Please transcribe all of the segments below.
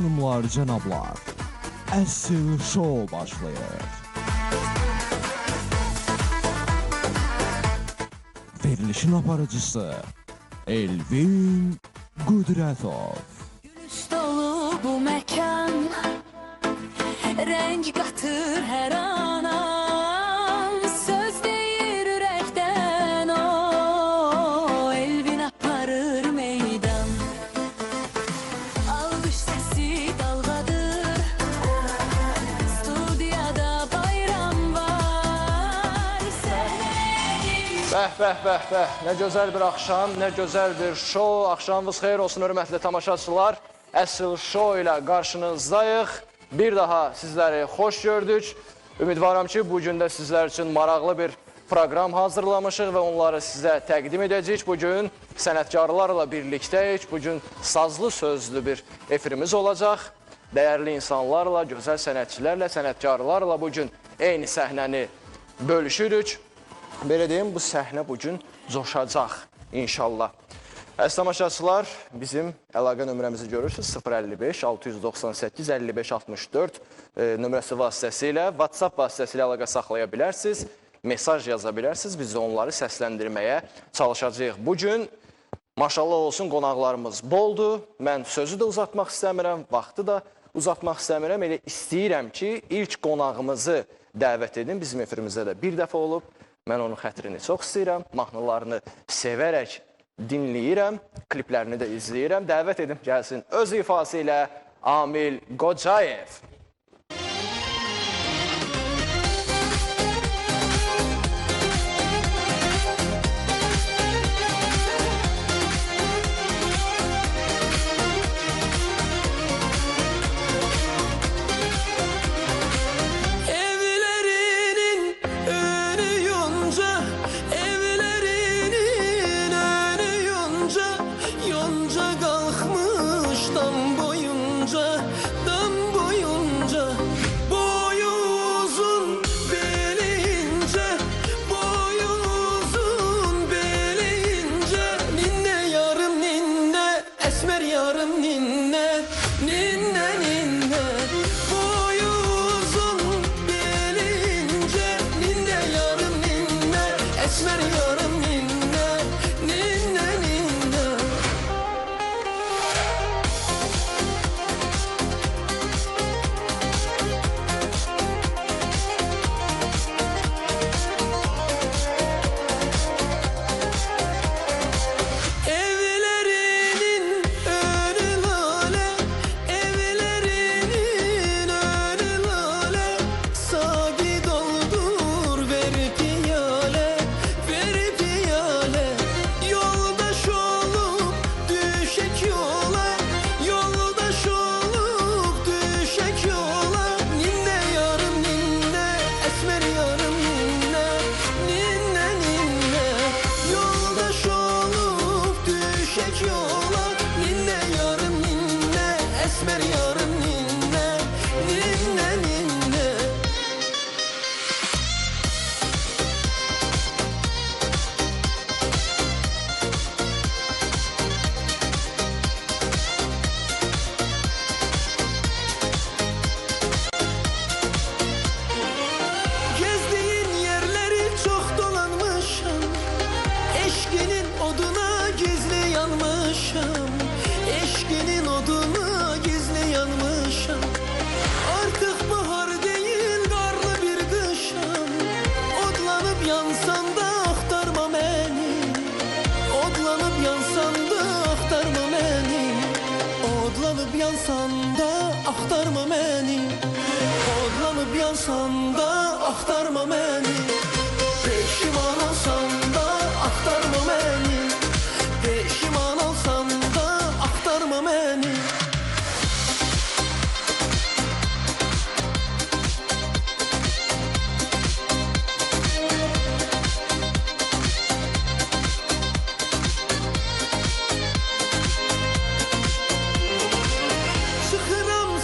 Hanımlar, cənablar, Əsl Show başlayır. Verilişin aparıcısı Elvin Qudrətov. Gülüş dolu bu məkan, rəng qatır hər anam, söz deyir ürəkdən o, Elvin aparır meydan. Alqış səsi dalğadır, studiyada bayram var, sənin. Bəh, nə gözəl bir axşam, nə gözəl bir şou. Axşamınız xeyir olsun, hörmətli tamaşaçılar. Əsl Show ilə qarşınızdayıq. Bir daha sizləri xoş gördük. Ümidvaram ki, bugün də sizlər üçün maraqlı bir proqram hazırlamışıq və onları sizə təqdim edəcəyik. Bugün sənətkarlarla birlikdəyik. Bugün sazlı sözlü bir efirimiz olacaq. Dəyərli insanlarla, gözəl sənətçilərlə, sənətkarlarla bugün eyni səhnəni bölüşürük. Belə deyim, bu səhnə bugün coşacaq inşallah. Əziz tamaşaçılar, bizim əlaqə nömrəmizi görürsünüz. 055-698-55-64 nömrəsi vasitəsilə, WhatsApp vasitəsilə əlaqə saxlaya bilərsiniz, mesaj yaza bilərsiniz. Biz də onları səsləndirməyə çalışacağıq. Bugün, maşallah olsun, qonaqlarımız boldur. Mən sözü də uzatmaq istəmirəm, vaxtı da uzatmaq istəmirəm. Elə istəyirəm ki, ilk qonağımızı dəvət edin. Bizim efirimizdə də bir dəfə olub. Mən onun xətrini çox istəyirəm, mahnılarını sevərək dinləyirəm, kliplərini də izləyirəm. Dəvət edim, gəlsin öz ifası ilə Amil Qocayev.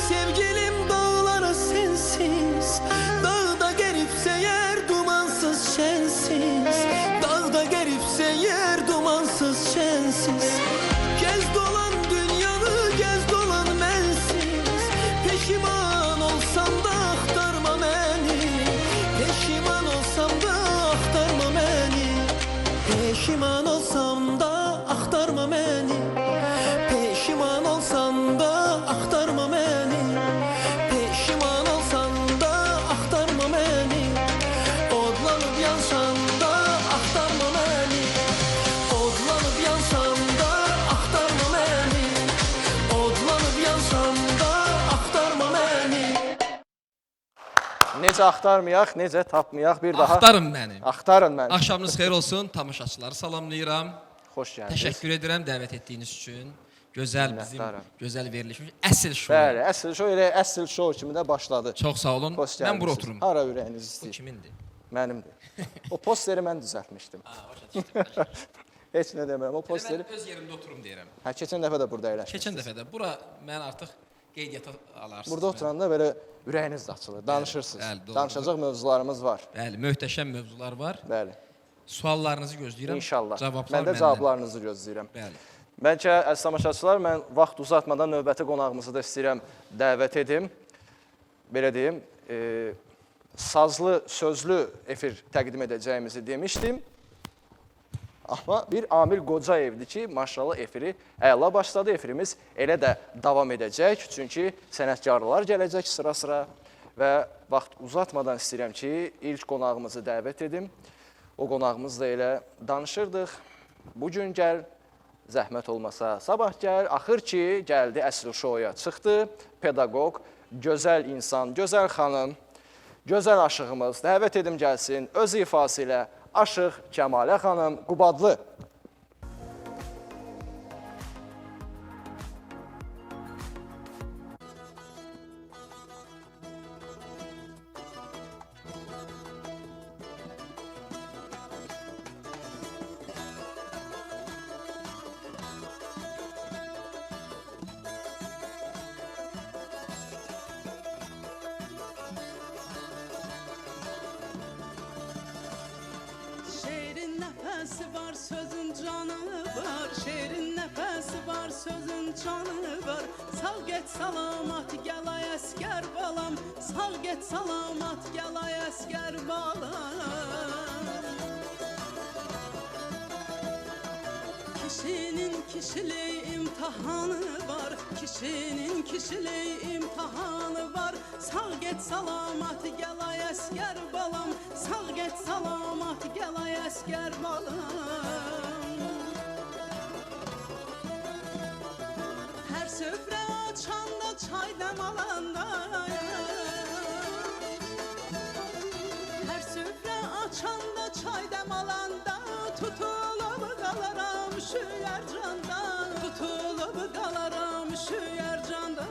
Sevgilim dağlara sensiz, dağda gelip seyer duman. Peşiman olsam da axtarma beni. Peşiman olsam da axtarma beni. Peşiman olsam da axtarma beni. Odlanıp yansan da axtarma beni. Odlanıp yansan da axtarma beni. Odlanıp yansan da axtarma beni. Necə axtarmayaq, necə tapmayaq bir daha. Axtarın məni. Axtarın məni. Axşamınız xeyir olsun. Tamaşaçıları salamlayıram. Xoş gəldiniz. Təşəkkür edirəm dəvət etdiyiniz üçün. Gözəl bizim, Minnətdaram. gözəl verilişmiş əsl şou. Bəli, əsl şou elə əsl şou kimi də başladı. Çox sağ olun. Xoş Mən bura gəldiniz. oturum. Hara ürəyiniz Bu istəyir? kimindir? Mənimdir. O posteri mən düzəltmişdim. Heç nə demirəm. O posteri. Mən öz yerimdə oturum deyirəm. Hə, keçən dəfə də burada əyləşdim. Keçən dəfə də bura mən artıq qeydiyyata alarsınız. Burada oturanda belə ürəyiniz də açılır, danışırsınız. bəli, doğrudur. Danışacaq mövzularımız var. Bəli, möhtəşəm mövzular var. Bəli. Suallarınızı gözləyirəm. İnşallah. Cavablar Mən də məndən. cavablarınızı gözləyirəm. Bəli. Bəlkə əziz tamaşaçılar, mən vaxt uzatmadan növbəti qonağımızı da istəyirəm dəvət edim. Belə deyim, sazlı, sözlü efir təqdim edəcəyimizi demişdim. Amma bir Amil Qocayevdir ki, maşallah efiri əla başladı. Efirimiz elə də davam edəcək. Çünki sənətkarlar gələcək sıra-sıra və vaxt uzatmadan istəyirəm ki, ilk qonağımızı dəvət edim. O qonağımız da elə danışırdıq. Bugün gəl, zəhmət olmasa sabah gəl. Axır ki, gəldi əsl şouya çıxdı. Pedaqoq, gözəl insan, gözəl xanım, gözəl aşığımız. Dəvət edim gəlsin öz ifası ilə Aşıq Kəmalə xanım Qubadlı. Şeirin nefesi var, sözün canı var. Şeirin nefesi var, sözün canı var. Sağ get salamat, gel ay əskər balam. Sağ get salamat, gel ay əskər balam. Kişinin kişiliği imtihanı var. Kişinin kişiliği imtihanı var. Sağ get salamat, gel ay əskər balam. Sağ get salamat, gel ay əskər balam. Her süfre açanda, çay alanda. Her süfre açanda, çay alanda. Tutulup qalaram şu yercanda. Tutulup qalaram şu yercanda.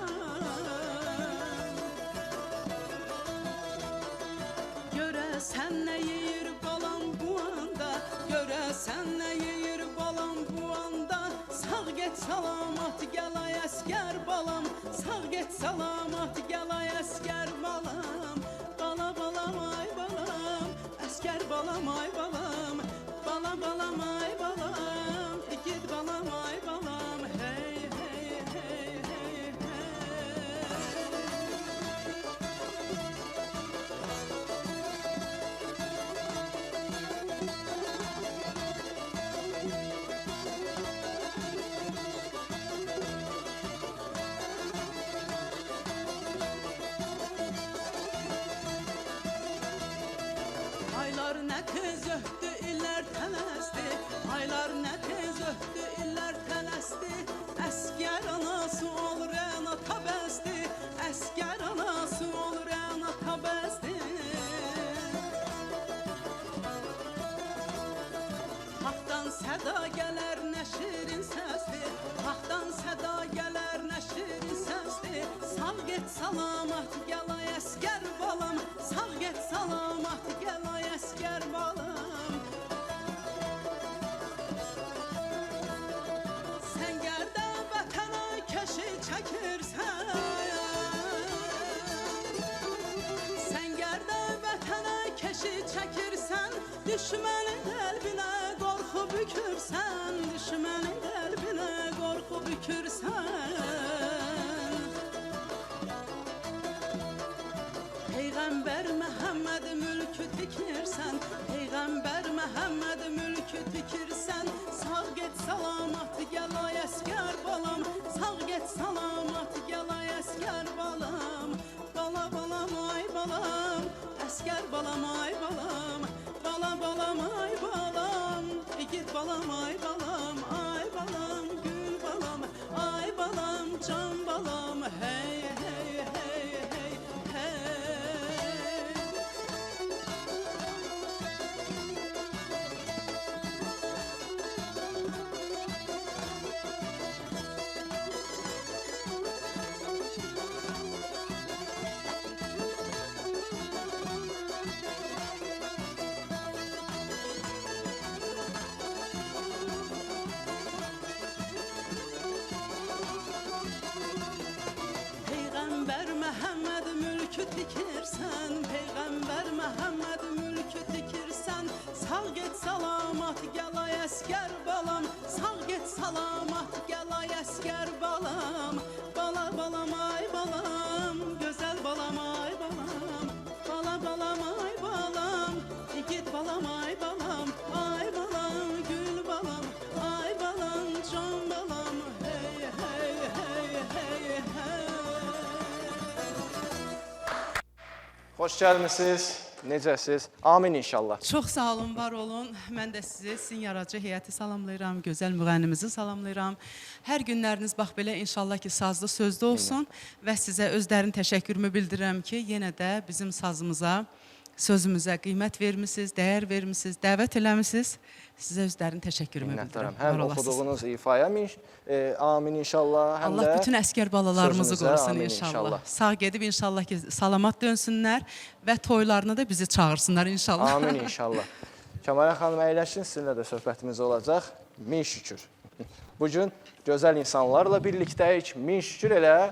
Görəsən nə yeyir balam bu anda. Görəsən nə yeyir balam bu anda. Sağ get salamat, gel ay əskər balam. Sağ get salamat, gel ay əskər balam. Bala balam ay balam, əskər balam ay balam. Bala balam ay balam, git balam ay balam. Hey hey hey hey hey. Aylar nə tez ötdü, illər tələsdi. Aylar nə tez ötdü, illər tələsdi. Əskər anası olur ana tabəsdi. Əskər anası olur ana tabəsdi. Haqdan səda gələr nə şirin səsdi. Haqdan səda gələr nə şirin səsdi. Sağ get salamat, gəl ay əskər balam. Sağ get salamat, gəl ay əskər balam. Sən gərdə vətənə keşi çəkirsən. Sən gərdə vətənə keşi çəkirsən. Düşmənin qəlbinə qorxu bükürsən. Düşmənin qəlbinə qorxu bükürsən. Peyğəmbər Məhəmməd mülkü tikirsən. Peyğəmbər Peyğəmbər Məhəmməd mülkü tikirsən, sağ get salamat gəl ay əskər balam, sağ get salamat gəl ay əskər balam. Bala balam ay balam, əskər balam ay balam, bala balam ay balam, igid balam ay balam, gül balam, ay balam, can balam, hey hey hey hey hey. Peyğəmbər Məhəmməd mülkü tikirsən, Peyğəmbər Məhəmməd mülkü tikirsən, sağ get salamat gəl ay əskər balam, sağ get salamat gəl ay əskər balam. Bala balam ay balam, gözəl balam ay balam, bala balam ay balam, igid balam ay balam, gül balam, ay balam, can balam, hey hey hey hey hey. Xoş gəlmisiniz. Necəsiz? Amin inşallah. Çox sağ olun, var olun. Mən də sizi, sizin yaradıcı heyəti salamlayıram, gözəl müğənnimizi salamlayıram. Hər günləriniz bax belə inşallah ki, sazlı sözlü olsun və sizə özlərin təşəkkürümü bildirirəm ki, yenə də bizim sazımıza, sözümüzə qiymət vermisiniz, dəyər vermisiniz, dəvət eləmisiniz. Sizə özlərin təşəkkürümü bildirirəm. Həm oxuduğunuz ifaya amin inşallah, həm Allah də bütün əskər balalarımızı sözünüzə qorusun amin inşallah. Sağ gedib inşallah ki, salamat dönsünlər və toylarına da bizi çağırsınlar inşallah. Amin inşallah. Kəmalə xanım əyləşin, sizinlə də söhbətimiz olacaq. Min şükür. Bugün gözəl insanlarla birlikdəyik. Min şükür elə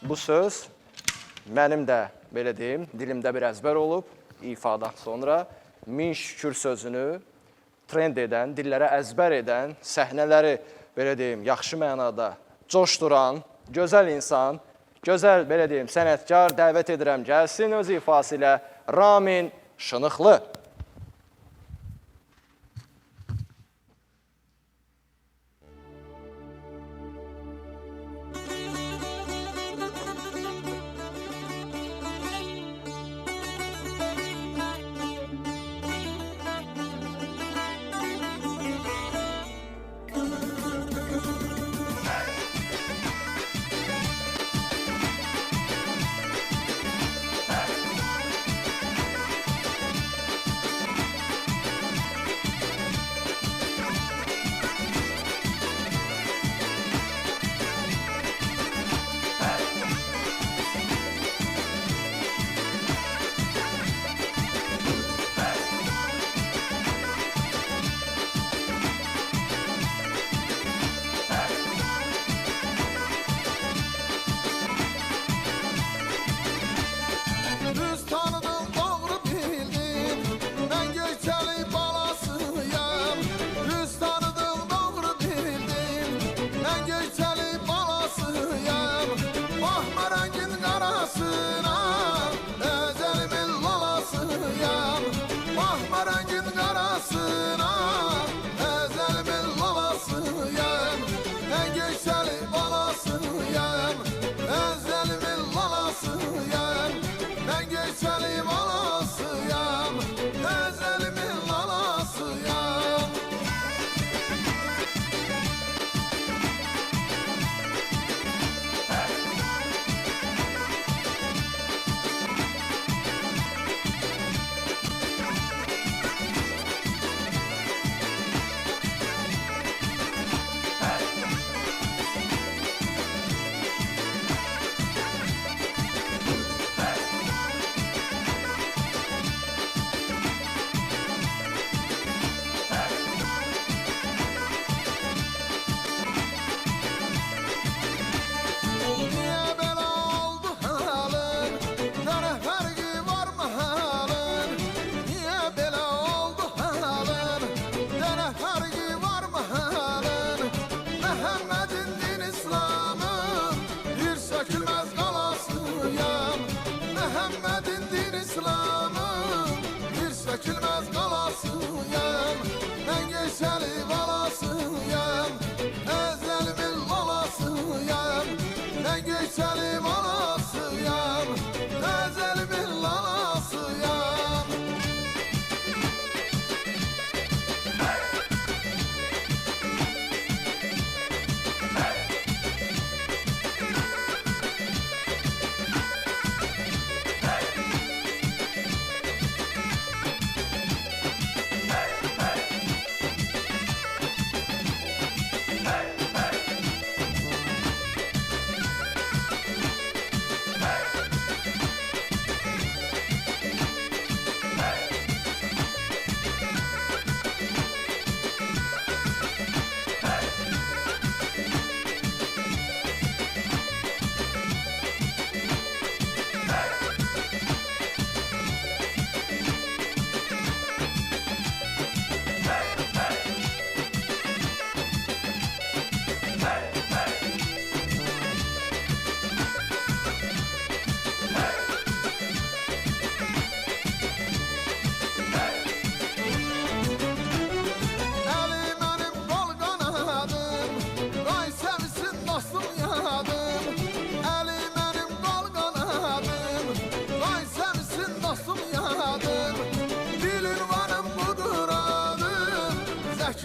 bu söz mənim də, belə deyim, dilimdə bir əzbər olub. İfadan sonra min şükür sözünü trend edən, dillərə əzbər edən, səhnələri, belə deyim, yaxşı mənada coşduran, gözəl insan, gözəl, belə deyim, sənətkar dəvət edirəm, gəlsin öz ifası ilə Ramin Şınıxlı.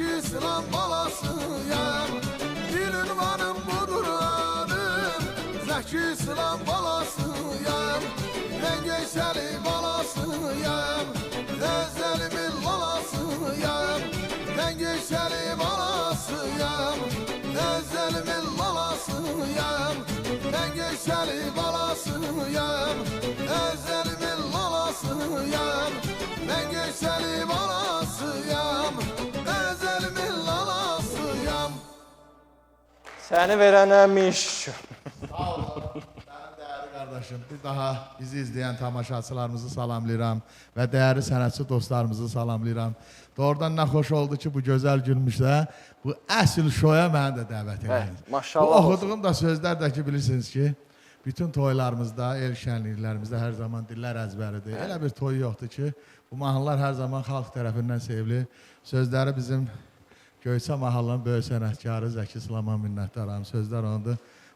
Zəki İslam balasıyam Bir ünvanım budur adım Zəki İslam balasıyam Ben geçeli balasıyam Özelimin lalasıyam Ben geçeli balasıyam Özelimin lalasıyam Ben geçeli balasıyam Özelimin lalasıyam Ben geçeli balasıyam Özelimin lalasıyam Səni verənə min şükür. Sağ olun. Mənim dəyərli qardaşım, bir daha bizi izləyən tamaşaçılarımızı salamlayıram və dəyərli sənətçi dostlarımızı salamlayıram. Doğrudan nə xoş oldu ki, bu gözəl günmüşdə bu əsl şoya məni də dəvət ediniz. Maşallah Bu olsun. oxuduğum da sözlər də ki, bilirsiniz ki, bütün toylarımızda, el şənliklərimizdə hər zaman dillər əzbəridir. Elə bir toy yoxdur ki, bu mahnılar hər zaman xalq tərəfindən sevilir. Sözləri bizim Göyçə mahalının böyük sənətkarı Zəki İslama minnətdaram. Sözlər onundur.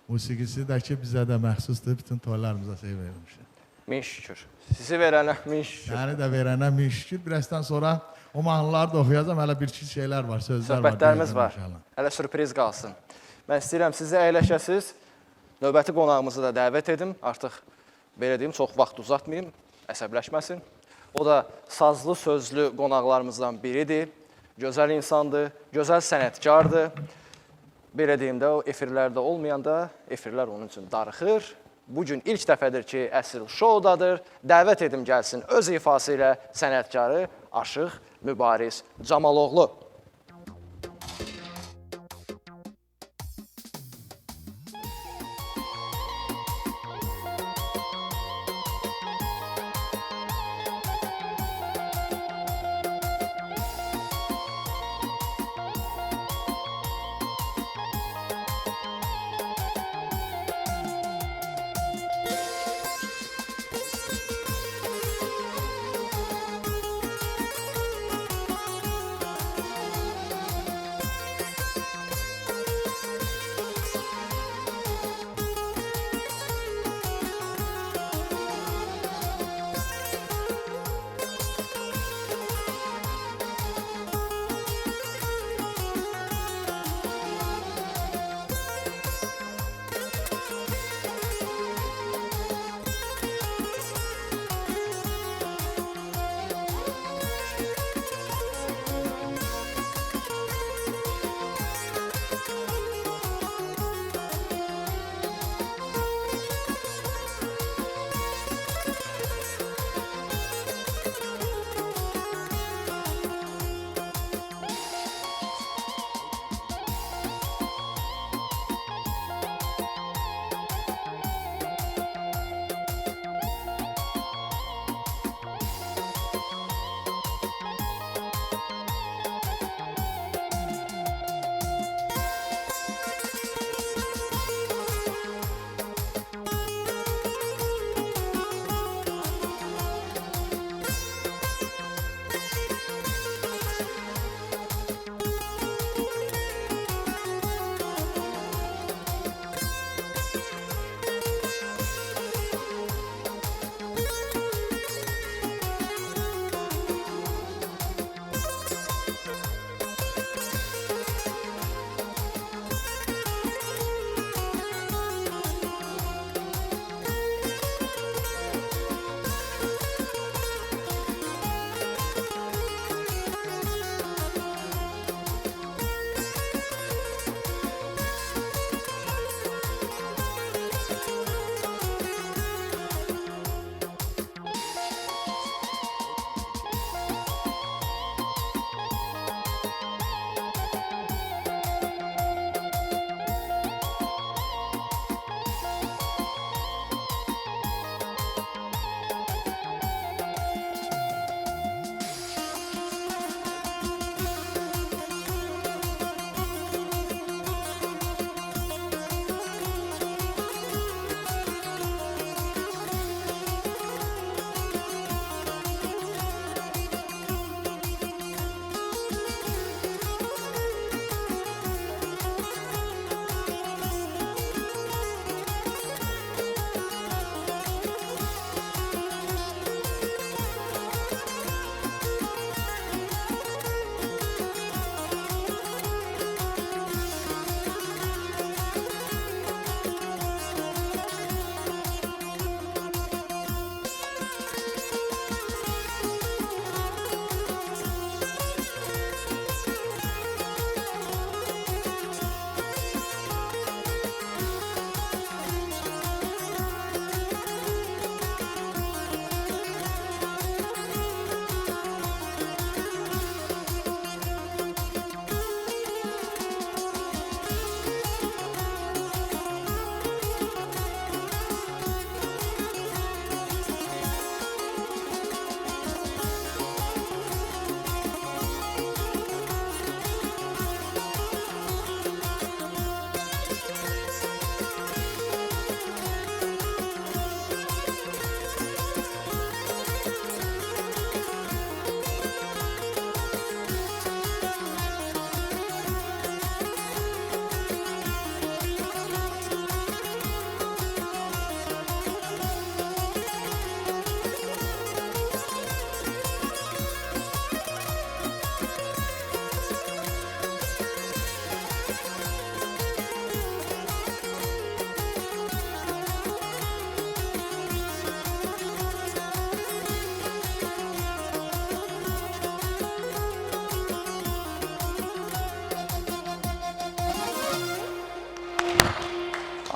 Musiqisi də ki, bizə də məxsusdur. Bütün toylarımıza sev verilmişdir. Min şükür. Sizi verənə min şükür. Yəni də verənə min şükür. Birazdan sonra o mahnıları da oxuyacağım. Hələ bir-iki şeylər var, sözlər var. Söhbətlərimiz var. Hələ sürpriz qalsın. Mən istəyirəm sizi əyləşəsiz. Növbəti qonağımızı da dəvət edim. Artıq belə deyim, çox vaxt uzatmayım, əsəbləşməsin. O da sazlı, sözlü qonaqlarımızdan biridir. Gözəl insandır, gözəl sənətkardır. Belə deyim də, o efirlərdə olmayanda efirlər onun üçün darıxır. Bugün ilk dəfədir ki, əsl şoudadır. Dəvət edim gəlsin öz ifası ilə sənətkarı Aşıq Mübariz Camaloğlu.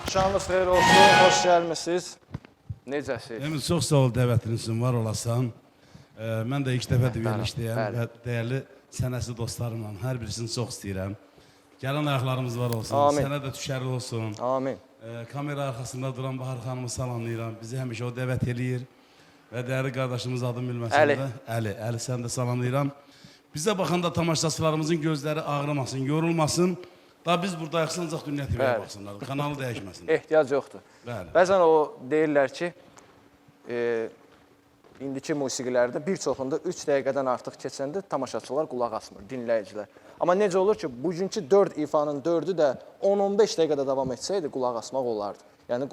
Axşamınız xeyir olsun, xoş gəlmisiniz. Necəsiz? Emin, çox sağ ol dəvətiniz üçün, var olasan. Mən də ilk dəfədir verilişdəyəm bəli. və dəyərli sənəsi dostlarımla hər birisini çox istəyirəm. Gələn ayaqlarımız var olsun, Amin. sənə də düşərli olsun. Amin. Kamera arxasında duran Bahar xanımı salamlayıram, bizi həmişə o dəvət eləyir. Və dəyərli qardaşımız adım bilməsən Əli. də, Əli, səni də salamlayıram. Bizə baxanda tamaşaçılarımızın gözləri ağrımasın, yorulmasın. Da biz buradayıq, ancaq Dünya TV-yə Bəli. baxsınlar, kanalı dəyişməsin. Ehtiyac yoxdur. Bəli. Bəzən o deyirlər ki, indiki musiqilərdə bir çoxunda 3 dəqiqədən artıq keçəndə tamaşaçılar qulaq asmır, dinləyicilər. Amma necə olur ki, bugünkü 4 ifanın 4-ü də 10-15 dəqiqədə davam etsəydi qulaq asmaq olardı. Yəni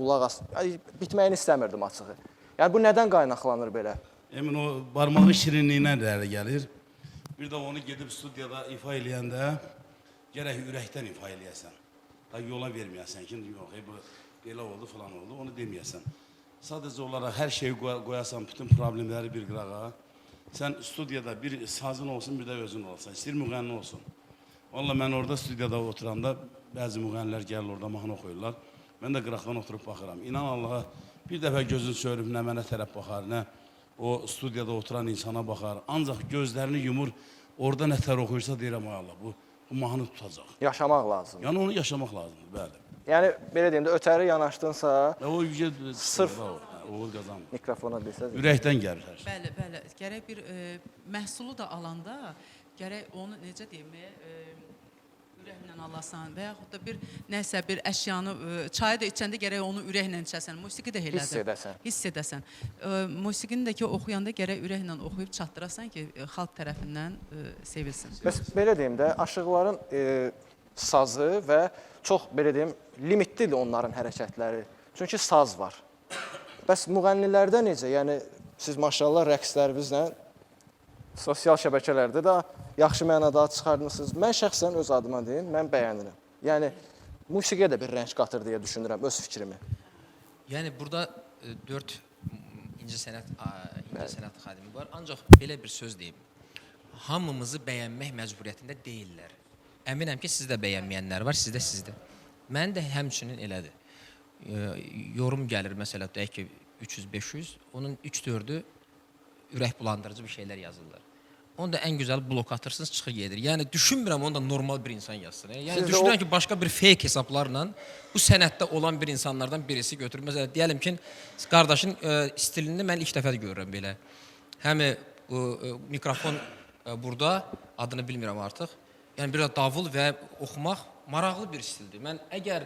bitməyini istəmirdim açığı. Yəni bu nədən qaynaqlanır belə? Emin, o barmağı şirinliyinə dəri gəlir. Bir də onu gedib studiyada ifa eləyəndə gərək ürəkdən ifa eləyəsən. Da yola verməyəsən ki, yox, bu belə oldu, falan oldu, onu deməyəsən. Sadəcə olaraq hər şeyi qoyasan, bütün problemləri bir qırağa. Sən studiyada bir sazın olsun, bir də özün olsan, istəyir müğənni olsun. Valla mən orada studiyada oturanda bəzi müğənnilər gəlir orada mahnı oxuyurlar. Mən də qıraqdan oturub baxıram. İnan Allaha, bir dəfə gözün söylüb nə mənə tərəf baxar, nə o studiyada oturan insana baxar. Ancaq gözlərini yumur, orada nə tər oxuyursa deyirəm, ay Allah, bu mahnı tutacaq. Yaşamaq lazım. Yəni onu yaşamaq lazımdır, bəli. Yəni belə deyim də, ötəri yanaşdınsa, O yüce Sırf- uğur qazanmır. mikrofona desəz. Ürəkdən gəlir hər şey. Bəli, bəli. Gərək bir məhsulu da alanda, gərək onu necə deyim, ürəklə alasan və yaxud da bir nəsə bir əşyanı, çayı da içəndə gərək onu ürəklə içəsən. Musiqi də elədir. Hiss edəsən. Hiss edəsən. Musiqini də ki, oxuyanda gərək ürəklə oxuyub çatdırasan ki, xalq tərəfindən sevilsin. Bəs belə deyim də, aşıqların sazı və çox belə deyim, limitlidir onların hərəkətləri. Çünki saz var. Bəs müğənnilərdə necə? Yəni siz maşallah rəqslərinizlə sosial şəbəkələrdə də yaxşı mənada çıxardınız. Mən şəxsən öz adıma deyim, mən bəyənirəm. Yəni musiqiyə də bir rəng qatır deyə düşünürəm, öz fikrimi. Yəni burada 4 incəsənət xadimi var. Ancaq belə bir söz deyim. Hamımızı bəyənmək məcburiyyətində deyirlər. Əminəm ki, sizdə bəyənməyənlər var, sizdə. Mən də həmçinin elədir. Yorum gəlir, məsələ deyək ki, 300-500, onun 3-4-ü ürək bulandırıcı bir şeylər yazırlar. Onu da ən gözəl blok atırsınız, çıxır gedir. Yəni düşünmürəm onu da normal bir insan yazsın. Yəni düşünürəm ki, başqa bir fake hesablarla bu sənətdə olan bir insanlardan birisi götürür. Məsələn, deyəlim ki, qardaşın stilini mən ilk dəfə görürəm belə. Həmi mikrofon burada, adını bilmirəm artıq. Yəni bir davul və oxumaq maraqlı bir stildir. Mən əgər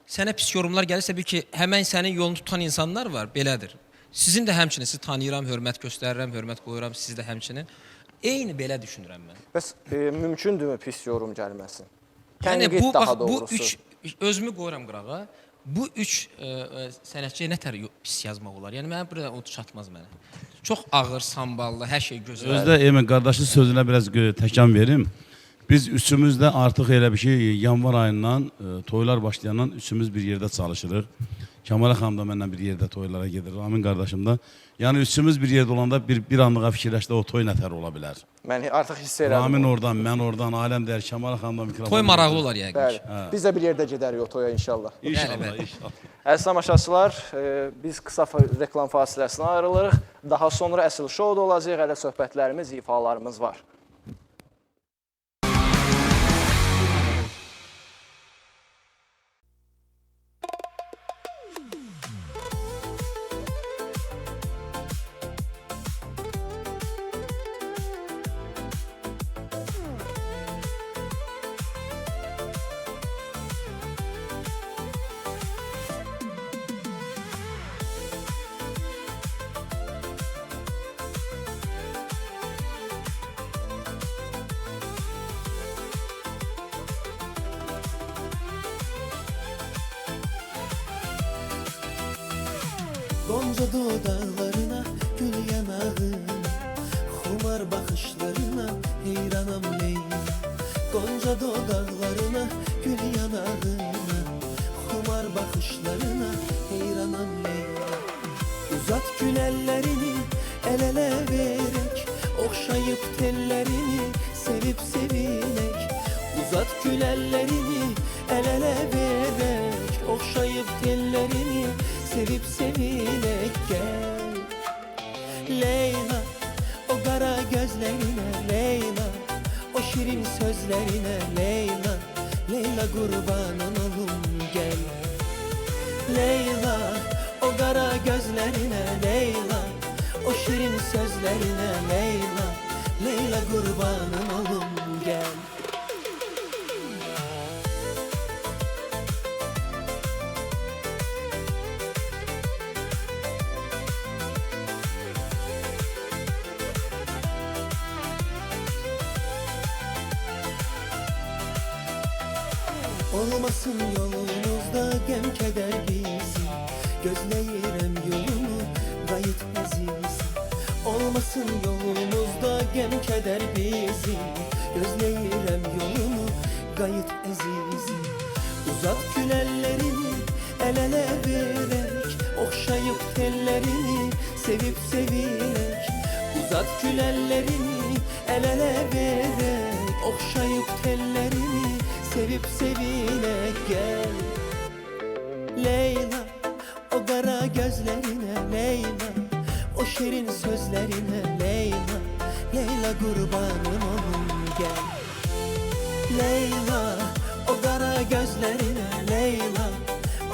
sənə pis yorumlar gəlirsə, bil ki, həmən sənin yolunu tutan insanlar var, belədir. Sizin də həmçinin, sizi tanıyıram, hörmət göstərirəm, hörmət qoyuram, siz də həmçinin. Eyni belə düşünürəm mən. Bəs mümkündürmü pis yorum gəlməsin? Yəni Tənqid bu, daha bax, bu doğrusu. özümü qoyuram qırağa, bu 3 sənətçiyə nə tər pis yazmaq olar? Yəni mənə burada o çatmaz mənə. Çox ağır, samballı, hər şey gözəl. Özdə Emin qardaşın sözünə biraz təkan verim. Biz üçümüz də artıq elə bir şey, yanvar ayından, toylar başlayandan üçümüz bir yerdə çalışırıq. Kəmalə xanım da mənlə bir yerdə toylara gedir, Ramin qardaşım da. Yəni üçümüz bir yerdə olanda bir anlığa fikirləşdə o toy nətər ola bilər. Mən artıq hiss edirəm. Ramin oradan, mən oradan, aləm deyər, Kəmalə xanım da mikrofon. Toy maraqlı olar yəqin Bəli. ki. Biz də bir yerdə gedərik o toya inşallah. İnşallah, inşallah. Əziz tamaşaçılar, biz qısa reklam fasiləsinə ayrılırıq. Daha sonra əsl şouda olacaq, hələ söhbətlərimiz, ifalarımız var. Gonca dudaklarına, gül yanağına, xumar bakışlarına heyranam Leyla. Gonca dudaklarına, gül yanağına, xumar bakışlarına heyranam Leyla. Uzat gül ellerini, el ele verek, okşayıp tellerini, sevip sevinek. Uzat gül ellerini, el ele verek, Okşayıp tellerini sevip sevilek gel Leyla o kara gözlerine Leyla o şirin sözlerine Leyla Leyla kurbanın olum gel Leyla o kara gözlerine Leyla o şirin sözlerine Leyla Leyla kurbanın olum gel Olmasın yolunuzda gem keder bizi Gözleyirem yolunu gayet aziz Olmasın yolunuzda gem keder bizi Gözleyirem yolunu gayet aziz Uzat gül ellerini el ele vererek Okşayıp tellerini sevip sevilek Uzat gül ellerini el ele vererek Okşayıp tellerini sevip sevilek gel Leyla o kara gözlerine Leyla o şirin sözlerine Leyla Leyla kurbanın olum gel Leyla o kara gözlerine Leyla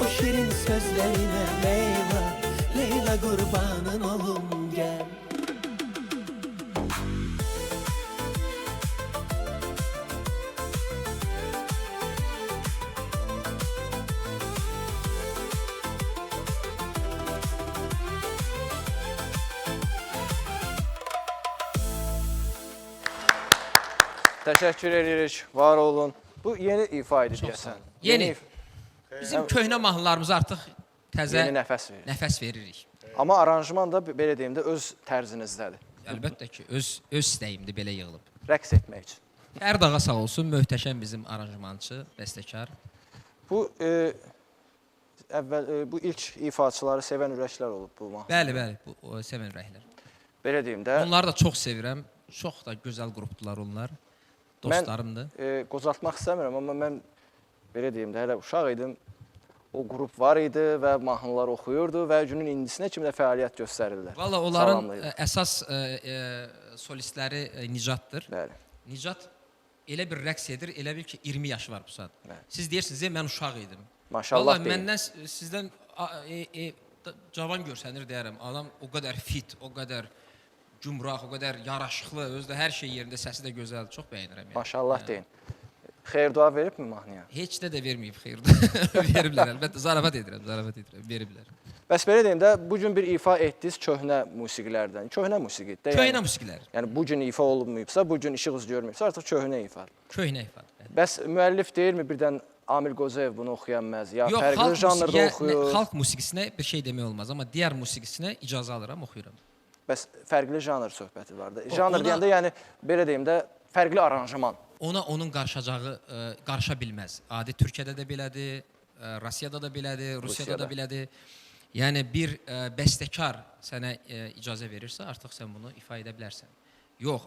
o şirin sözlerine Leyla Leyla kurbanın olum gel Təşəkkür edirik, var olun. Bu yeni ifa idi deyəsən. Yeni. Bizim köhnə mahnılarımız artıq təzə Yeni nəfəs verir. nəfəs veririk. Amma aranjman da belə deyim də öz tərzinizdədir. Əlbəttə ki, öz istəyimdir belə yığılıb. Rəqs etmək üçün. Fərd ağa sağ olsun, möhtəşəm bizim aranjmançı, bəstəkar. Bu bu ilk ifaçıları sevən ürəklər olub bu mahnı. Bəli, bu sevən ürəklər. Belə deyim də. Onları da çox sevirəm. Çox da gözəl qrupdular onlar. Dostlarımdır. Mən qocaltmaq istəmirəm, amma mən belə deyim də, hələ uşaq idim. O qrup var idi və mahnılar oxuyurdu və günün indisinə kimi də fəaliyyət göstərirlər. Valla onların əsas solistləri Nicatdır. Bəli. Nicat elə bir rəqs edir, elə bil ki 20 yaşı var bu saat. Siz deyirsiniz, mən uşaq idim. Maşallah deyil. Valla məndən, sizdən cavan görsənir deyərəm. Adam o qədər fit, o qədər cümraq, o qədər yaraşıqlı, özü də hər şey yerində, səsi də gözəl, çox bəyənirəm. Yəni. Maşallah deyin. Xeyir dua veribmi mahnıya? Heç də verməyib xeyir dua. Veriblər, əlbəttə, zarafat edirəm, veriblər. Bəs belə deyim də, bugün bir ifa etdiniz köhnə musiqilərdən. Köhnə musiqidir. Köhnə musiqilər. Yəni, bugün ifa olunmayıbsa, bugün işıq görməyibsə, artıq köhnə ifadır. Köhnə ifadır. Bəs müəllif deyirmi birdən Amil Qozayev bunu oxuyanməz, ya fərqli janrda oxuyur? Xalq musiqisinə bir şey demək olmaz, amma digər musiqisinə icazə alıram, oxuyuram. Bəs fərqli janr söhbəti var da. Janr deyəndə, yəni, belə deyim də, fərqli aranjman. Onun qarşacağı qarşa bilməz. Adi Türkiyədə də belədir, Rusiyada da belədir, Rusiyada da belədir. Yəni, bir bəstəkar sənə icazə verirsə, artıq sən bunu ifa edə bilərsən. Yox,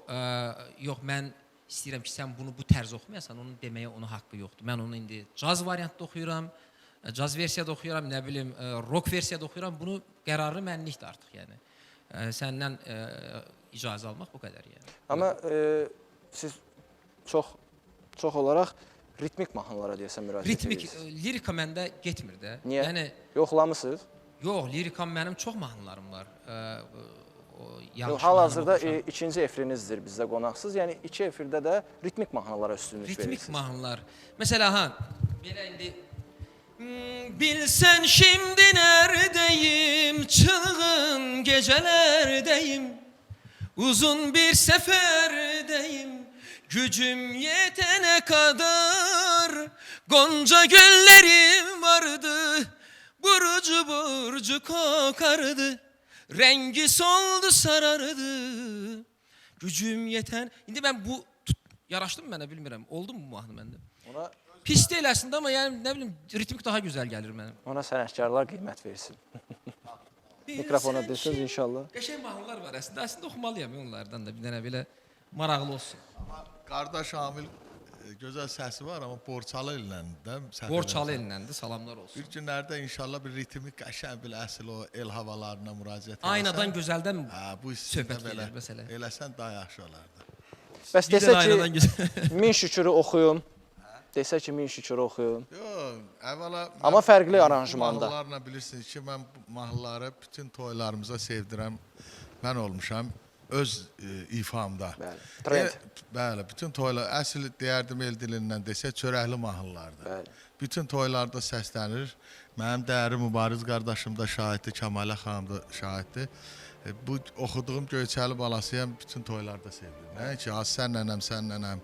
mən istəyirəm ki, sən bunu bu tərz oxumayasan, onun deməyə ona haqqı yoxdur. Mən onu indi caz variantda oxuyuram, caz versiyada oxuyuram, nə bilim, rock versiyada oxuyuram. Bunu qərarı mənlikdir artıq, yəni. Səndən icazə almaq bu qədər, yəni. Amma siz çox olaraq ritmik mahnılara deyəsən müraciət edirsiniz. Ritmik, lirika məndə getmir də. Niyə? Yəni, yoxlamısınız? Yox, lirikam mənim çox mahnılarım var. Hal-hazırda ikinci efrinizdir bizdə qonaqsız. Yəni, iki efirdə də ritmik mahnılara üstünlük verirsiniz. Ritmik mahnılar. Məsələ, belə indi... Bilsən şimdi neredeyim, çılgın gecelerdeyim, uzun bir seferdeyim, gücüm yetene kadar, gonca güllerim vardı, burcu burcu kokardı, rengi soldu sarardı, gücüm yeten... İndi ben bu, yaraşdı mı mənə bilmirəm, oldu mu bu mahnı məndə? Ona... Pis deyil əslində, amma yəni, nə bilim, ritmik daha gözəl gəlir mənim. Ona sənətkarlar qiymət versin. Mikrofona desiniz inşallah. Qəşəng mahnılar var əslində. Əslində oxumalıyam onlardan da bir dənə belə maraqlı olsun. Amma qardaş Amil gözəl səsi var, amma Borçalı ilə də Borçalı elindəndir, salamlar olsun. Bir günlərdə inşallah bir ritmik qəşəng bir əsl o el havalarına müraciət etsən. Aynadan gözəldən bu istində söhbət gedir məsələ. eləsən daha yaxşı olardı. Bəs Bir də desə aynadan ki, gözəl. min şükürü oxuyum. Desə ki, min şükürü oxuyum. Yox, əvvəla Amma fərqli bu aranjmanda. mahnılarla bilirsiniz ki, mən bu mahnıları bütün toylarımıza sevdirəm. Mən olmuşam öz ifamda. Bəli, trend. Bəli, bütün toylar, əsl deyərdim el dilindən desə çörəkli mahnılardır. Bəli. Bütün toylarda səslənir. Mənim dəyərli mübariz qardaşım da şahiddir, Kəmalə xanım da şahiddir. Bu oxuduğum Göyçəli balasıyam bütün toylarda sevilir. Nəinki Sənnənəm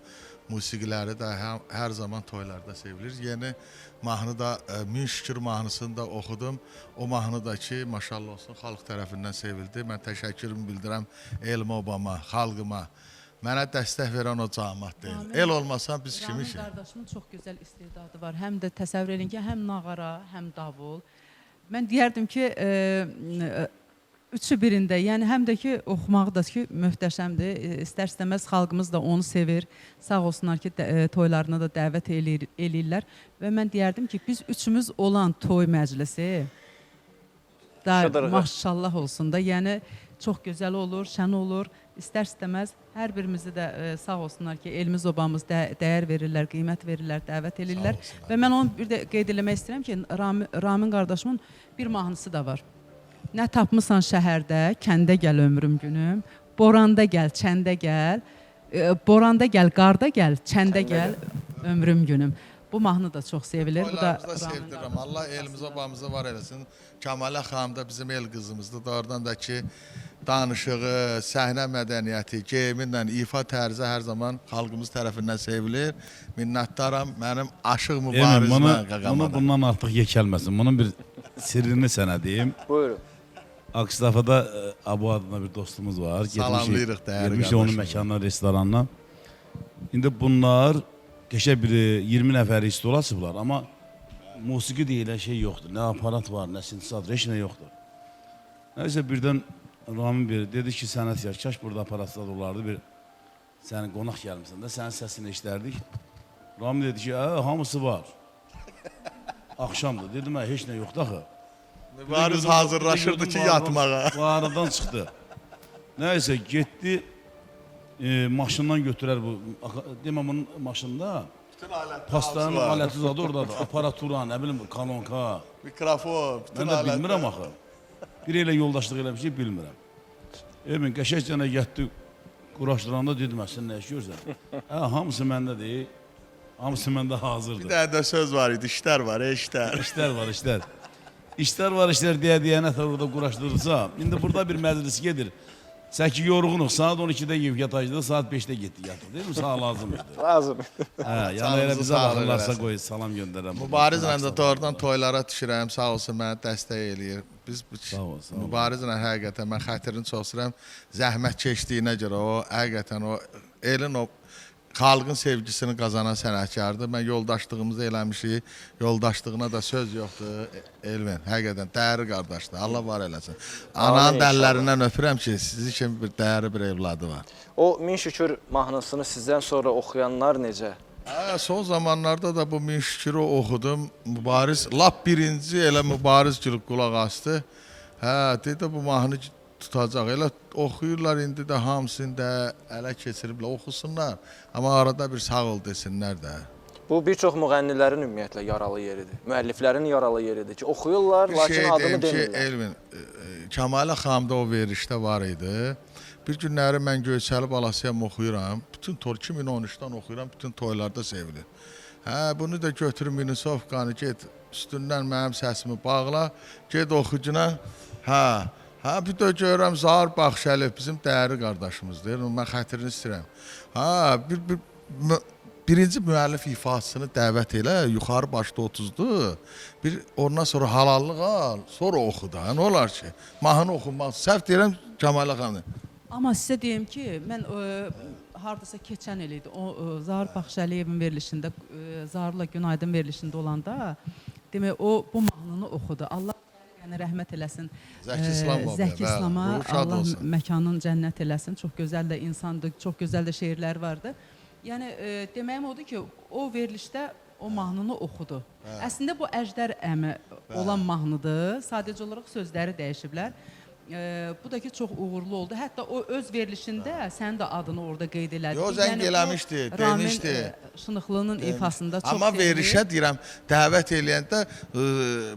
musiqiləri də hər zaman toylarda sevilir. Yeni mahnı da Min Şükür mahnısını da oxudum. O mahnı da ki, maşallah olsun, xalq tərəfindən sevildi. Mən təşəkkürümü bildirəm elmə, obama, xalqıma. Mənə dəstək verən o cəmaət deyil. El olmasan biz kimişik? Ramin qardaşımın çox gözəl istedadı var. Həm də təsəvvür edin ki, həm nağara, həm davul. Mən deyərdim ki, üçü birində, yəni həm də ki, oxumağı da ki, möhtəşəmdir. İstər-istəməz xalqımız da onu sevir. Sağ olsunlar ki, toylarına da dəvət eləyirlər. Və mən deyərdim ki, biz üçümüz olan toy məclisi maşallah olsun da, yəni çox gözəl olur, şən olur. İstər-istəməz hər birimizi də sağ olsunlar ki, elimiz obamız dəyər verirlər, qiymət verirlər, dəvət edirlər. Və mən onu bir də qeyd eləmək istəyirəm ki, Ramin qardaşımın bir mahnısı da var. Nə tapmısan şəhərdə, kəndə gəl ömrüm günüm, boranda gəl, çəndə gəl, boranda gəl, qarda gəl, çəndə gəl ömrüm günüm. Bu mahnı da çox sevilir. Toylarımızda sevdirirəm. Allah elimiz obamızı var eləsin. Kəmalə xanım da bizim el qızımızdır. Doğrudan da ki, danışığı, səhnə mədəniyyəti, geyiminlə, ifa tərzi hər zaman xalqımız tərəfindən sevilir. Minnətdaram mənim aşıq mübarizmə qaqamada. Bundan artıq yekəlməsin. Bunun bir sirrini sənə deyim. Buyurun. Akstafada Abu adına bir dostumuz var. Salamlayırıq dəyərli Getmişik onun məkanına, restoranına. İndi bunlar qəşəng bir 20 nəfəri stol açıblar, amma musiqi deyilən şey yoxdur. Nə aparat var, nə sintezator, heç nə yoxdur. Nəysə birdən Ramin biri dedi ki, sənət yar, kaş burada aparatlar olardı, bir sənin qonaq gəlmişsən də, sənin səsini eşlərdik. Ramin dedi ki, hamısı var. Axşamdır, dedim, heç nə yoxdur axı. Mübariz hazırlaşırdı ki, yatmağa. Bu aradan çıxdı. Nəysə, getdi, maşından götürər bu, demə bunun maşında, pastanın aləti zadı oradadır, aparatura, nə bilim, kanonka. Mikrofon, bütün Mən də bilmirəm axı. Biri ilə yoldaşlıq elə bir şey bilmirəm. Emin, qəşəkcənə getdi, quraşdıranda dedim, sən nə iş görsən? Hamısı məndədir, hamısı məndə hazırdır. Bir dənə də söz var idi, işlər var, işlər. İşlər var, işlər. İşlər var, işlər deyə nətər orada quraşdırırsa, indi burada bir məclis gedir. Sən ki, yorğunuq, saat 12-də yiyib yatacaqdı, saat 5-də getdik yatıq, deyil mi? Sağ lazım idi. Lazım. Yəni elə bizə baxırlarsa qoy, salam göndərəm. Mübarizlə də doğrudan toylara düşürəm, sağ olsun mənə dəstək eləyir. Biz mübarizlə həqiqətən mən xətrini çox sürəm, zəhmət keçdiyinə görə o, həqiqətən o, elin o, xalqın sevgisini qazanan sənətkardır. Mən yoldaşlığımızı eləmişik, yoldaşlığına da söz yoxdur. Elvin, həqiqətən dəyərli qardaşdır. Allah var eləsin. Ananın dəllərindən öpürəm ki, sizi kimi bir dəyərli bir evladı var. O Min Şükür mahnısını sizdən sonra oxuyanlar necə? Son zamanlarda da bu Min Şükürü oxudum. Mübariz, lap birinci elə mübariz gülüb qulaq astı. Dedi bu mahnı tutacaq. Elə oxuyurlar indi də hamısını da ələ keçiriblər, oxusunlar. Amma arada bir sağ ol desinlər də. Bu bir çox müğənnilərin ümumiyyətlə yaralı yeridir. Müəlliflərin yaralı yeridir ki, oxuyurlar, lakin adını demirlər. Elvin, Kəmalə xanımda o verilişdə var idi. Bir günləri mən Göyçəli balasıyam oxuyuram. Bütün toy 2013-dən oxuyuram, bütün toylarda sevilir. Bunu da götürüm Minisovkanı, get üstündən mənim səsimi bağla, get oxucuna. Bir də görürəm Zahir Baxşəliyev bizim dəyərli qardaşımızdır. Mən xətrini istəyirəm. Birinci müəllif ifasını dəvət elə, yuxarı başda 30'dur. Ondan sonra halallıq al, sonra oxu da. Nə olar ki? Mahnı oxunmaq. Səhv deyirəm Kəmalə xanım. Amma sizə deyim ki, mən hardasa keçən il idi, o Zahir Baxşəliyevin verilişində, Zahirla Günaydın verilişində olanda, demək o bu mahnını oxudu. Allah rəhmət eləsin. Zəki İslama, Allah məkanın cənnət eləsin. Çox gözəl də insandır, çox gözəl də şeirlər vardı. Yəni deməyim odur ki, o verilişdə o mahnını oxudu. Əslində bu Əjdər əmi olan mahnıdır. Sadəcə olaraq sözləri dəyişiblər. Bu da ki çox uğurlu oldu. Hətta o öz verilişində sənin də adını orada qeyd elədi. Yox, zəng eləmişdi, demişdi. Şınıxlının ifasında çox Amma sevindi. verişə deyirəm, dəvət eləyəndə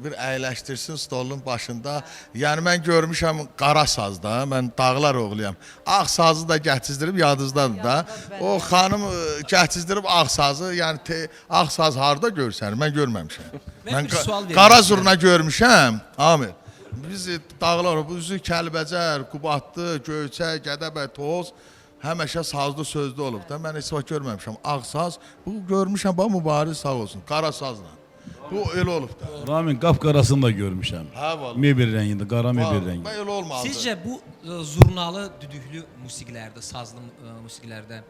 bir əyləşdirsin stolun başında. Yəni mən görmüşəm qara sazda, mən dağlar oğluyam. Ağ sazı da gətizdirib yadınızdadır da. O xanım gətizdirib ağ sazı, yəni ağ saz harda görsən? Mən görməmişəm. Mən bir sual verim qara sizə. zurna görmüşəm. Amir. Biz dağlar, bu üzü Kəlbəcər, Qubadlı, Göyçə, Gədəbəy, Toz həmişə sazlı sözlü olub da. Mən heç vaxt görməmişəm. Ağ saz, bu görmüşəm, bax mübariz sağ olsun. Qara sazla. Bu elə olub da. Ramin qapqarasını da görmüşəm. Hə vallahi. Mebel rəngində, qara mebel rəngində. Bax elə olmalıdır. Sizcə bu zurnalı, düdüklü musiqilərdə, sazlı musiqilərdə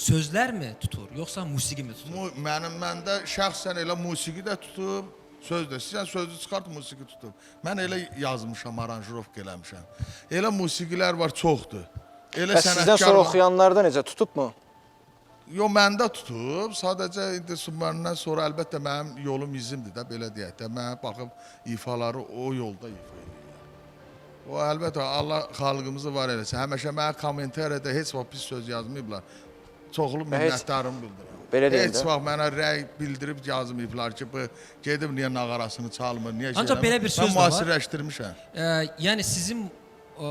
sözlərmi tutur, yoxsa musiqi mi tutur? Məndə şəxsən elə musiqi də tutub, söz də. Sizən sözü çıxart, musiqi tutub. Mən elə yazmışam, aranjirovka eləmişəm. Elə musiqilər var, çoxdur. Elə Bəs sizdən sonra oxuyanlarda necə tutub mu? Yox, məndə tutub. Sadəcə indi məndən sonra əlbəttə mənim yolum izimdir də, belə deyək də. Mən baxıb ifaları o yolda ifa edirəm. O əlbəttə Allah xalqımızı var eləsin. Həmişə mənə kommentariyada heç vaxt pis söz yazmayıblar. Çoxlu minnətdarım bildirirəm. Belə deyim Heç də. vaxt mənə rəy bildirib yazmayıblar ki, bu gedib niyə nağarasını çalmır, niyə şey Ancaq belə bir söz mən də var. müasirləşdirmişəm. Yəni sizin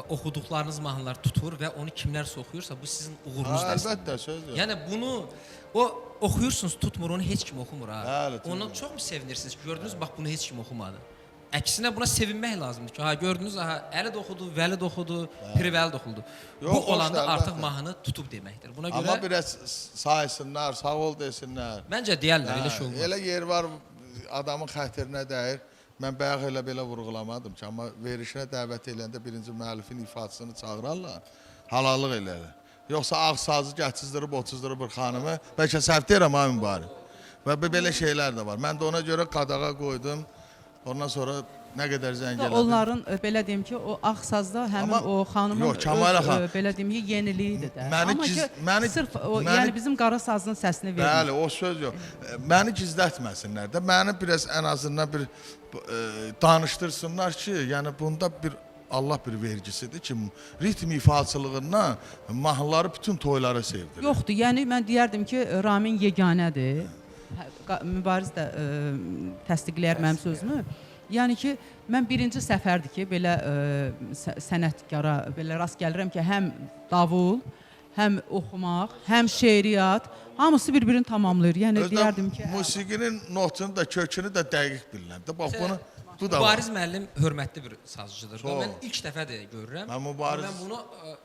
oxuduqlarınız mahnılar tutur və onu kimlərsə oxuyursa bu sizin uğurunuzdur. Əlbəttə sözdür. Yəni bunu oxuyursunuz, tutmur, onu heç kim oxumur ha. Bəli, tutmur. Ondan çoxmu sevinirsiniz ki, gördünüz bax bunu heç kim oxumadı. Əksinə buna sevinmək lazımdır ki, ha gördünüz, aha Əli də oxudu, Vəli də oxudu, Pirvəli də oxudu. Yox, Bu xoşdur, olanda artıq əlbəttə. mahnı tutub deməkdir. Buna Amma görə biraz saysınlar, sağ ol desinlər. məncə deyərlər, elə şey olmaz. Elə yer var adamın xətrinə dəyir. Mən bayaq elə belə vurğulamadım ki, amma verişinə dəvət eləyəndə birinci müəllifin ifadəsini çağırarlar, halallıq eləyirlər. Yoxsa ağ sazı gətizdirib, otuzdirib bir xanımı, bəlkə səhv deyirəm ha mübarək. Və belə şeylər də var. Mən də ona görə qadağa qoydum. Ondan sonra nə qədər zəng elədim. Onların belə deyim ki, o ağ sazda həmin Amma- o xanımın Yox, Kəmal xan. belə deyim ki, yeniliyidir də. Məni Amma ki, məni- sırf o, məni- yəni bizim qara sazın səsini verir. Bəli, o söz yox. Məni gizlətməsinlər də. Məni biraz ən azından bir danışdırsınlar ki, yəni bunda bir Allah bir vergisidir ki, ritm ifaçılığından mahnıları bütün toylara sevdirir. Yoxdur, yəni mən deyərdim ki, Ramin yeganədir. Mübariz də təsdiqləyər mənim sözümü. Yəni ki, mən birinci səfərdir ki, belə sənətkara belə rast gəlirəm ki, həm davul, həm oxumaq, həm şeiriyyat, hamısı bir-birini tamamlayır. Yəni deyərdim ki, musiqinin notunu da, kökünü də dəqiq bilirəm. Də bax bunu bu da var. Mübariz müəllim hörmətli bir sazcıdır. Çox. Mən ilk dəfədir görürəm. Mən Mübariz- Mən bunu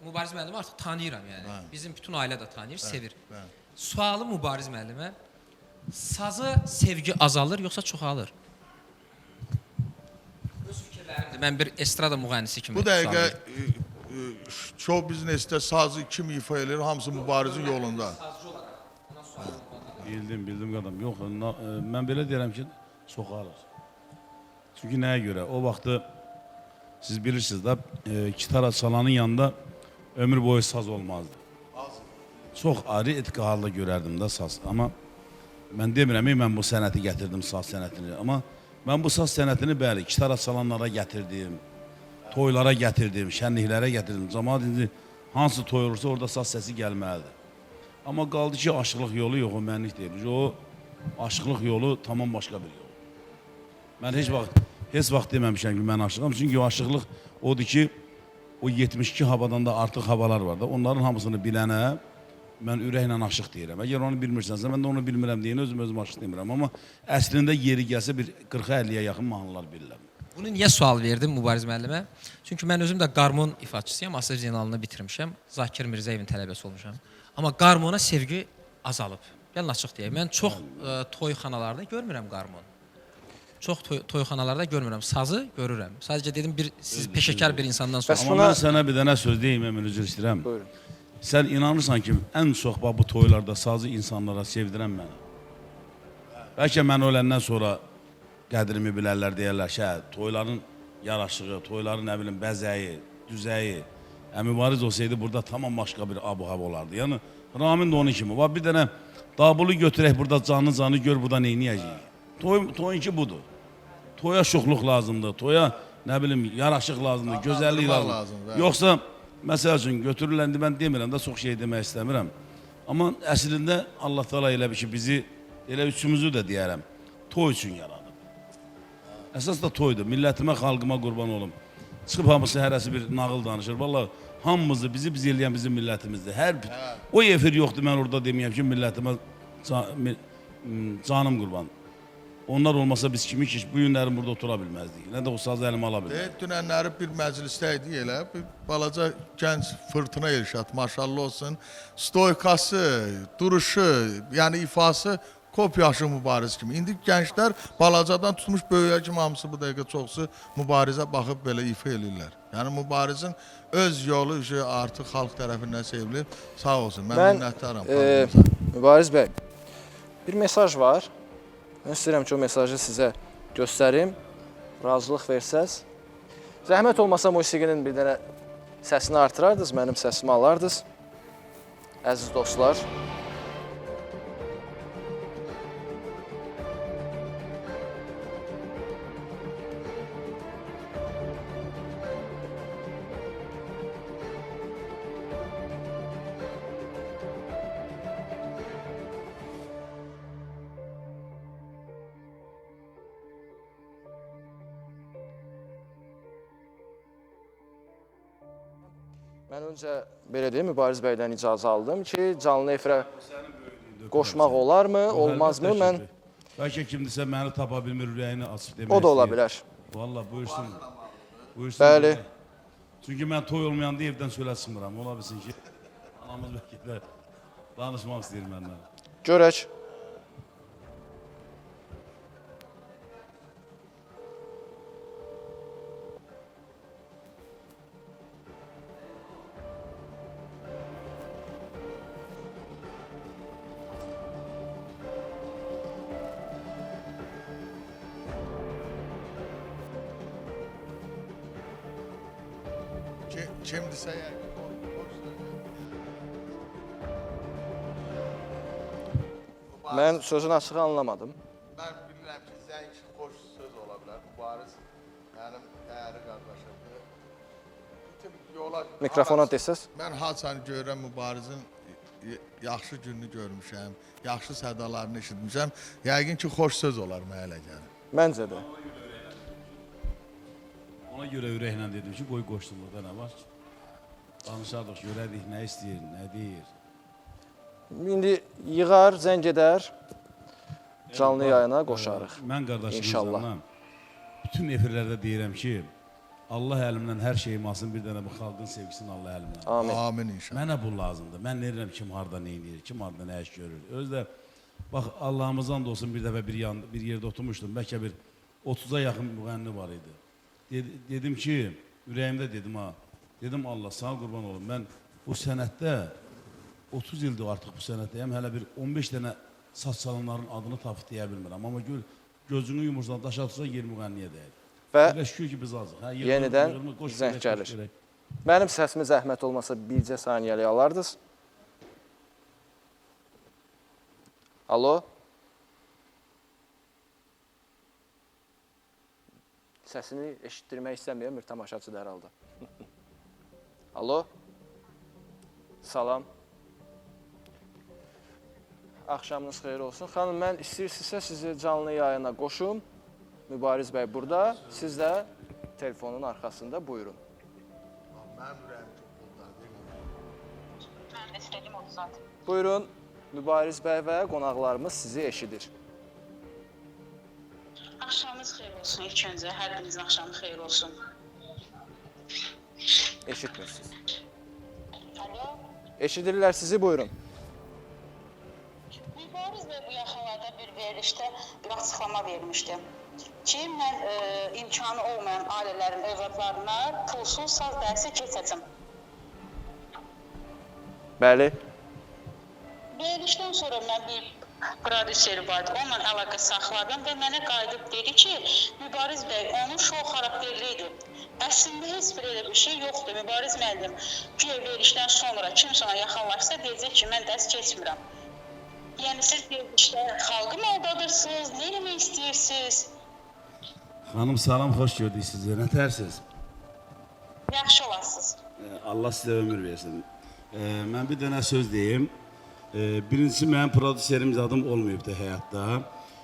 Mübariz müəllimi artıq tanıyıram yəni. Bizim bütün ailə də tanıyır, sevir. bəli. Sualı Mübariz müəllimə, saza sevgi azalır yoxsa çoxalır? Öz fikirlərimdir. Mən bir estrada müğənnisi kimi. Bu dəqiqə sual verirəm. show biznesdə sazı kim ifa eləyir, hamısı Mübarizin yolunda. Bildim qadam. Yox, mən belə deyirəm ki, çoxalır. Çünki nəyə görə? O vaxtı siz bilirsiniz də, gitara çalanın yanında ömür boyu saz olmazdı. Çox ayrı etki halda görərdim də saz. Amma mən demirəm, mən bu sənəti gətirdim, saz sənətini. Amma mən bu saz sənətini bəli, gitara çalanlara gətirdim, toylara gətirdim, şənliklərə gətirdim. Cəmaət indi hansı toy olursa orada saz səsi gəlməlidir. Amma qaldı ki, aşıqlıq yolu yox, o mənlik deyil. O aşıqlıq yolu tamam başqa bir yol. Mən heç vaxt deməmişəm ki, mən aşıqam. Çünki o aşıqlıq odur ki, o 72 havadan da artıq havalar var da. Onların hamısını bilənə mən ürəklə aşıq deyirəm. Əgər onu bilmirsənsə, mən də onu bilmirəm deyən özüm aşıq demirəm. Amma əslində yeri gəlsə bir 40-50-yə yaxın mahnılar bilirəm. Bunu niyə sual verdim Mübariz müəllimə? Çünki mən özüm də qarmon ifaçısıyam, Asır Zeynalını bitirmişəm. Zakir Mirzəyevin tələbəsi olmuşam. Amma qarmona sevgi azalıb. Gəlin açıq deyək. Mən çox toyxanalarda görmürəm qarmon. Çox toyxanalarda görmürəm. Sazı görürəm. Sadəcə dedim siz peşəkar bir insandan sonra. Amma mən sənə bir dənə söz deyim, mən üzr istəyirəm. Buyurun. Sən inanırsan ki, ən çox bu toylarda sazı insanlara sevdirən mənə. Bəlkə mən öləndən sonra qədrimi bilərlər, deyərlər ki, toyların yaraşığı, toyların nə bilim bəzəyi, düzəyi, Mübariz olsaydı burada tamam başqa bir abu-hava olardı. Yəni Ramin də onun kimi. Bir dənə Dabulu götürək burada canı gör burada neyniyəcəyik. Toyun ki budur. Toya şoxluq lazımdır, toya nə bilim yaraşıq lazımdır, gözəllik Adlandırmaq lazımdır. lazımdır, Yoxsa məsəl üçün götürüləndə mən demirəm də çox şey demək istəmirəm. Amma əslində Allah Teala elə bir ki bizi elə üçümüzü də deyərəm. Toy üçün yaradıb. Əsas da toydur. Millətimə, xalqıma qurban olum. Çıxıb hamısı hərəsi bir nağıl danışır. Vallahi hamımızı biz eləyən bizim millətimizdir. O efir yoxdur mən orada deməyəm ki millətimə canım qurban. Onlar olmasa biz kimi ki bu günlərin burada otura bilməzdik. Nə də o sazı əlimə ala bilməzdik. Dünənləri bir məclisdə idi elə, bir balaca gənc Fırtına Elşad, maşallah olsun. Stoykası, duruşu, yəni ifası kopyaşı mübariz kimi. İndi gənclər balacadan tutmuş böyüyə kimi hamısı bu dəqiqə çoxsu mübarizə baxıb belə ifa eləyirlər. Yəni mübarizin öz yolu artıq xalq tərəfindən sevilir. Sağ olsun, mən minnətdaram. Mübariz bəy, bir mesaj var. Mən istəyirəm ki, o mesajı sizə göstərim. Razılıq versəz. Zəhmət olmasa musiqinin bir dənə səsini artırardınız, mənim səsimi alardınız. Əziz dostlar. Mən öncə belə deyim, Mübariz bəydən icazə aldım ki, canlı efirə qoşmaq olarmı, olmazmı? Mən Bəlkə kimdirsə məni tapa bilmir, ürəyini açıb demək o da ola bilər. Vallahi buyursun. Buyursun. Bəli. Çünki mən toy olmayanda evdən söyləşmirəm. Ola bilsin ki, anamız bəlkə də danışmaq istəyir məndən. Görək. Kimdirsə Mən sözün açığı anlamadım. Mən bilirəm ki, zəng xoş söz ola bilər. Mübariz mənim dəyərli qardaşımdır. Bütün yola... Mikrofona desəz. Mən haçanı görürəm, Mübarizin yaxşı gününü görmüşəm, yaxşı sədalarını eşitmişəm. Yəqin ki, xoş söz olar mənə elə gəlir. Məncə də. Ona görə ürəklə dedim ki, qoy qoşsun burada nə var ki? Danışardıq, görərdik, nə istəyir, nə deyir. İndi yığar, zəng edər, canlı yayına qoşarıq. Mən İnşallah. qardaşımızdan bütün efirlərdə deyirəm ki, Allah əlimdən hər şeyim alsın, bir dənə bu xalqın sevgisini Allah əlimdən. Amin. Amin inşallah. Mənə bu lazımdır. Mən deyirəm kim harda nə edir, kim harda nə iş görür. Özdə bax Allahımızdan da olsun bir dəfə bir yerdə oturmuşdum. Bəlkə bir 30-a yaxın müğənni var idi. Dedim ki, ürəyimdə dedim ha. Dedim Allah sağ qurban olun. Mən bu sənətdə 30 ildir artıq bu sənətdəyəm. Hələ bir 15 dənə saç çalanların adını tapıb deyə bilmirəm. Amma gözünü yumursan daş atırsan yer müğənniyə deyir. Və Elə şükür ki biz azıq. yenidən zəng gəlir. Mənim səsimi zəhmət olmasa bircə saniyəlik alardınız. Alo? Səsini eşitdirmək istəməyəm bir tamaşaçı da hər halda. Alo? Salam. Axşamınız xeyir olsun. Xanım, mən istəyirsinizsə sizi canlı yayına qoşum. Mübariz bəy burada. Siz də telefonun arxasında buyurun. Mənim ürəyim çox puldadır. Mən də istədim onu zaten. Buyurun, Mübariz bəy və qonaqlarımız sizi eşidir. Axşamınız xeyir olsun ilk öncə. Hər birinizin axşamı xeyir olsun. Eşitmirsiniz. Alo? Eşidirlər sizi, buyurun. Mübariz bəy bu yaxınlarda bir verilişdə bir açıqlama vermişdi. Ki, mən imkanı olmayan ailələrin övladlarına pulsuz saz dərsi keçəcəm. Bəli. Verilişdən sonra mən bir prodüseri vardı, onunla əlaqə saxladım və mənə qayıdıb dedi ki, Mübariz bəy onun şou xarakterli idi. Əslində heç bir elə bir şey yoxdur. Mübariz müəllim, güya verilişdən sonra kimsə ona yaxınlaşsa deyəcək ki, mən dərs keçmirəm. Yəni siz verilişdə xalqı mı aldadırsınız, nə eləmək istəyirsiniz? Xanım salam, xoş gördük sizə. Nə tərsiz? Yaxşı olasınız. Allah sizə ömür versin. Mən bir dənə söz deyim. Birincisi, mənim prodüserim zadım olmayıbdır həyatda.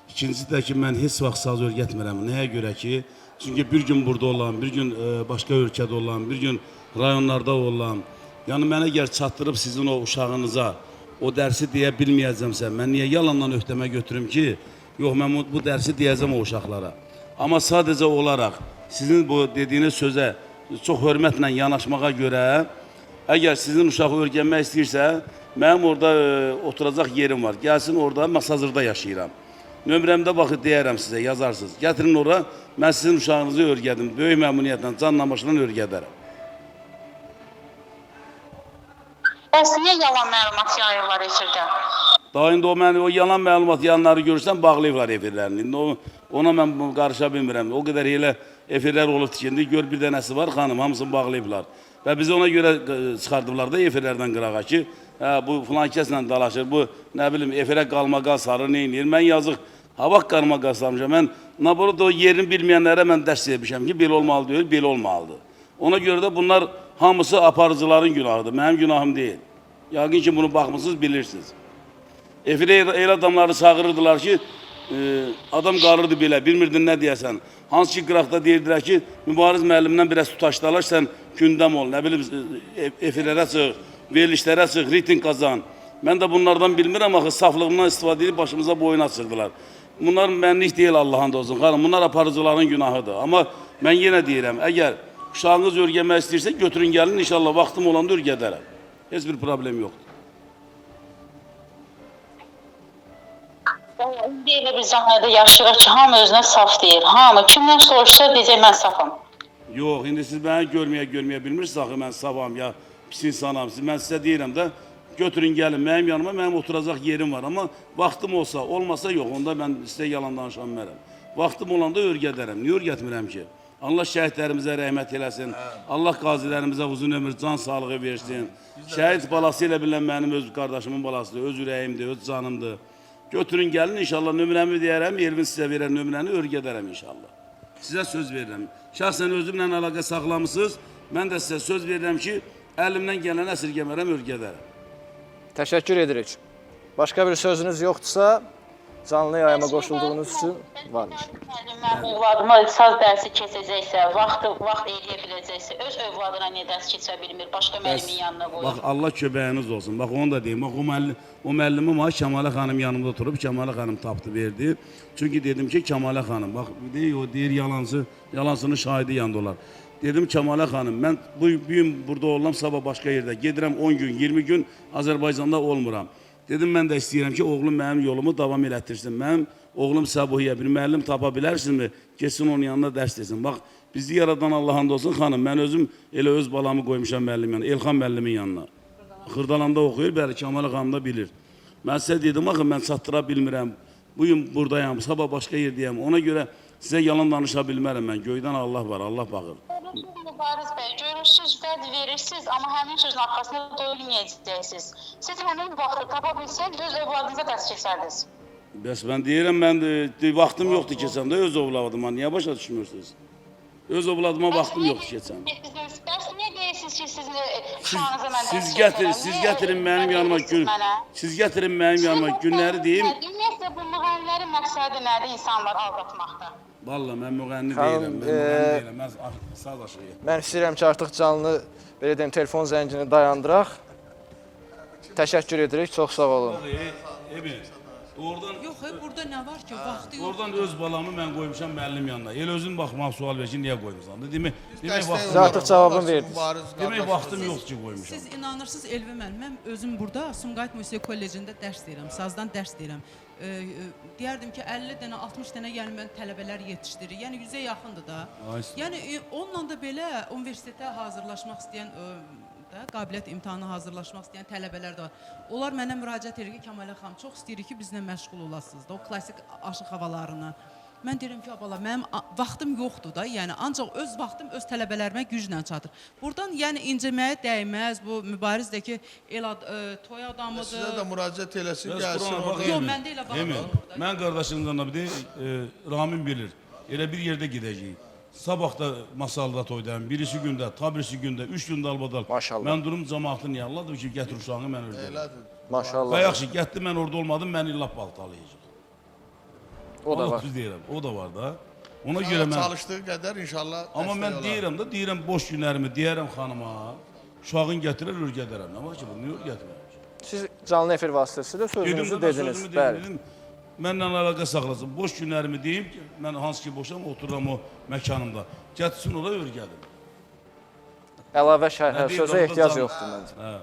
İkincisi də ki, mən heç vaxt saz öyrətmirəm. Nəyə görə ki, çünki bir gün burada olan, bir gün başqa ölkədə olan, bir gün rayonlarda olan, yəni mən əgər çatdırıb sizin o uşağınıza o dərsi deyə bilməyəcəmsə, mən niyə yalandan öhdəmə götürüm ki, yox, mən bu dərsi deyəcəm o uşaqlara. Amma sadəcə olaraq sizin bu dediyiniz sözə çox hörmətlə yanaşmağa görə, əgər sizin uşağı öyrənmək istəyirsə, mənim orada oturacaq yerim var. Gəlsin orada, Masazırda yaşayıram. Nömrəmdə baxı deyərəm sizə, yazarsınız. Gətirin ora, mən sizin uşağınızı öyrədim. Böyük məmnuniyyətlə, can namaşla öyrədərəm. Bəs niyə yalan məlumat yayırlar efirdə? Daha indi o yalan məlumat yanları görürsən, bağlayıblar efirlərini. İndi ona mən qarışa bilmirəm. O qədər elə efirlər olub ki, indi gör bir dənəsi var, xanım, hamısını bağlayıblar. Və bizi ona görə çıxardıblar da efirlərdən qırağa ki, bu filan kəslə dalaşır, bu nə bilim efirə qalmaqa sarı neynir. Mən yazıq hava qarmaqa sarmışam. Mən naborot o yerini bilməyənlərə mən dərs vermişəm ki, belə olmalı deyil, belə olmalıdır. Ona görə də bunlar hamısı aparıcıların günahıdır, mənim günahım deyil. Yaqin ki, bunu baxmışsınız, bilirsiniz. Efirə elə adamları çağırırdılar ki, adam qarırdı belə, bilmirdin nə deyəsən. Hansı ki, qıraqda deyirdilər ki, Mübariz müəllimdən biraz tutaşdalar, sən gündəm ol, nə bilim, efirlərə çıx, verilişlərə çıx, riting qazan. Mən də bunlardan bilmirəm, axı, saflığımdan istifadə edib başımıza boyun açırdılar. Bunlar mənlik deyil, Allah'ın da olsun. Xanım, bunlar aparıcıların günahıdır. Amma mən yenə deyirəm, əgər uşağınız öyrənmək istəyirsə, götürün gəlin, inşallah vaxtım olanda öyrədərəm. Heç bir problem yoxdur. İndi elə bir zəmanədə yaşayırıq ki, hamı özünə saf deyir. Hamı kimdən soruşsa deyəcək, mən safam. Yox, indi siz məni görməyə bilmirsiniz, axı mən safam, ya pis insanam. Mən sizə deyirəm də, götürün gəlin, mənim yanıma, mənim oturacaq yerim var. Amma vaxtım olsa, olmasa yox, onda mən sizə yalan danışa bilmərəm. Vaxtım olanda öyrədərəm, niyə öyrətmirəm ki? Allah şəhidlərimizə rəhmət eləsin, Allah qazilərimizə uzun ömür, can sağlığı versin. Şəhid balası ilə bilən mənim öz qardaşımın balasıdır, öz ürəyimdir, öz canımdır. Götürün gəlin, inşallah nömrəmi deyərəm, Elvin sizə verər nömrəni, öyrədərəm inşallah. Sizə söz verirəm. Şəxsən özümlə əlaqə saxlamısınız, mən də sizə söz verirəm ki, əlimdən gələn əsirgəmərəm, öyrədərəm. Təşəkkür edirik. Başqa bir sözünüz yoxdursa, canlı yayıma qoşulduğunuz üçün varmış. Mən övladıma saz dərsi keçəcəksə, vaxt eləyə biləcəksə, öz övladına niyə dərs keçə bilmir, başqa müəllimin yanına qoyur. Bax, Allah köbəyiniz olsun. Bax, onu da deyim. Bax, o müəllimim var, Kəmalə xanım yanımda oturub, Kəmalə xanım tapdı, verdi. Çünki dedim ki, Kəmalə xanım, bax, deyir yalansının şahidi yanında olar. Dedim, Kəmalə xanım, mən bu gün burada oluram, sabah başqa yerdə. Gedirəm 10 gün, 20 gün Azərbaycanda olmuram. Dedim, mən də istəyirəm ki, oğlum mənim yolumu davam elətdirsin. Mənim oğlum Səbuhiyə bir müəllim tapa bilərsinizmi? Geçsin onun yanında dərs desin. Bax, bizi yaradan Allah'ın olsun xanım. Mən özüm elə öz balamı qoymuşam müəllim yanına, Elxan müəllimin yanına. Xırdalanda oxuyur, bəli, Kəmalə xanım da bilir. Mən sizə dedim, axı, mən çatdıra bilmirəm. Bugün buradayam, sabah başqa yerdəyəm. Ona görə sizə yalan danışa bilmərəm mən. Göydən Allah var, Allah baxır. Mübariz bəy, görürsünüz, vəd verirsiniz, amma həmin sözün arxasında doyulmayacaqsınız. Siz həmin vaxtı tapa bilsəniz, öz övladınıza dərs keçərdiniz. Bəs mən deyirəm, mən vaxtım yoxdur keçən də öz övladıma. Niyə başa düşmürsünüz? Öz övladıma vaxtım yoxdur keçən. Bəs niyə deyirsiniz ki, sizin uşağınıza mən dərs keçərəm? Siz gətirin mənim yanıma günləri deyim. Ümumiyyətlə, bu müğənnilərin məqsədi nədir insanlar aldatmaqda? Vallahi mən müğənni deyirəm, mən saz aşırıyım. Mən istəyirəm ki, artıq canlı, belə deyim, telefon zəngini dayandıraq. Təşəkkür edirik, çox sağ olun. Yox, burada nə var ki, vaxtı yox. Oradan öz balamı mən qoymuşam müəllim yanına. El özün baxmaq sual ver ki, niyə qoymuşsan? Demək Siz artıq cavabını verdiniz. Demək vaxtım yoxdur ki, qoymuşam. Siz inanırsınız, Elvi müəllim, mən özüm burada Sumqayıt Musiqi Kollecində dərs deyirəm, sazdan dərs deyirəm. Deyərdim ki, 50 dənə, 60 dənə gəlmən tələbələr yetişdirir. Yəni 100-ə yaxındır da. Yəni onunla da belə universitetə hazırlaşmaq istəyən, qabiliyyət imtahanına hazırlaşmaq istəyən tələbələr də var. Onlar mənə müraciət edir ki, Kəmalə xanım, çox istəyirik ki, bizlə məşğul olasınız da, o klassik aşıq havalarını. Mən deyirəm ki, abala, mənim vaxtım yoxdur da, yəni ancaq öz vaxtım öz tələbələrimə güclə çatır. Buradan yəni inciməyə dəyməz, bu mübariz də ki, toy adamıdır. Sizə də müraciət eləsin, Bəs gəlsin Qurana orada. bax, Yox, Emin. məndə elə vaxt Emin, yoxdur da. mən qardaşımdan da bir de, Ramin bilir. Elə bir yerdə gedəcəyik. Sabah da masalda toydayım. Birisi gündə, birisi gündə, 3 gündə albadal. Maşallah. Mən durum cəmaatın yanladır ki, gətir uşağını mən öldürürüm. Elədir. Maşallah. Və yaxşı, getdi mən orada olmadım, məni lap baltalayacaq. O da var. Düz deyirəm, o da var da. Ona görə mən... Çalışdığı qədər inşallah Amma dəstək mən olar. deyirəm boş günlərimi deyərəm xanıma, uşağın gətirər, örgədərəm. Nə var ki, bu, niyə örgətməyəm? Siz canlı efir vasitəsilə sözünüzü dediniz. Bəli. Mənlə əlaqə saxlasın. Boş günlərimi deyim ki, mən hansı ki boşam, otururam o məkanımda. Gətirsin ora örgədim. Əlavə şərhə Bir sözə orada ehtiyac can- yoxdur məncə. Hə.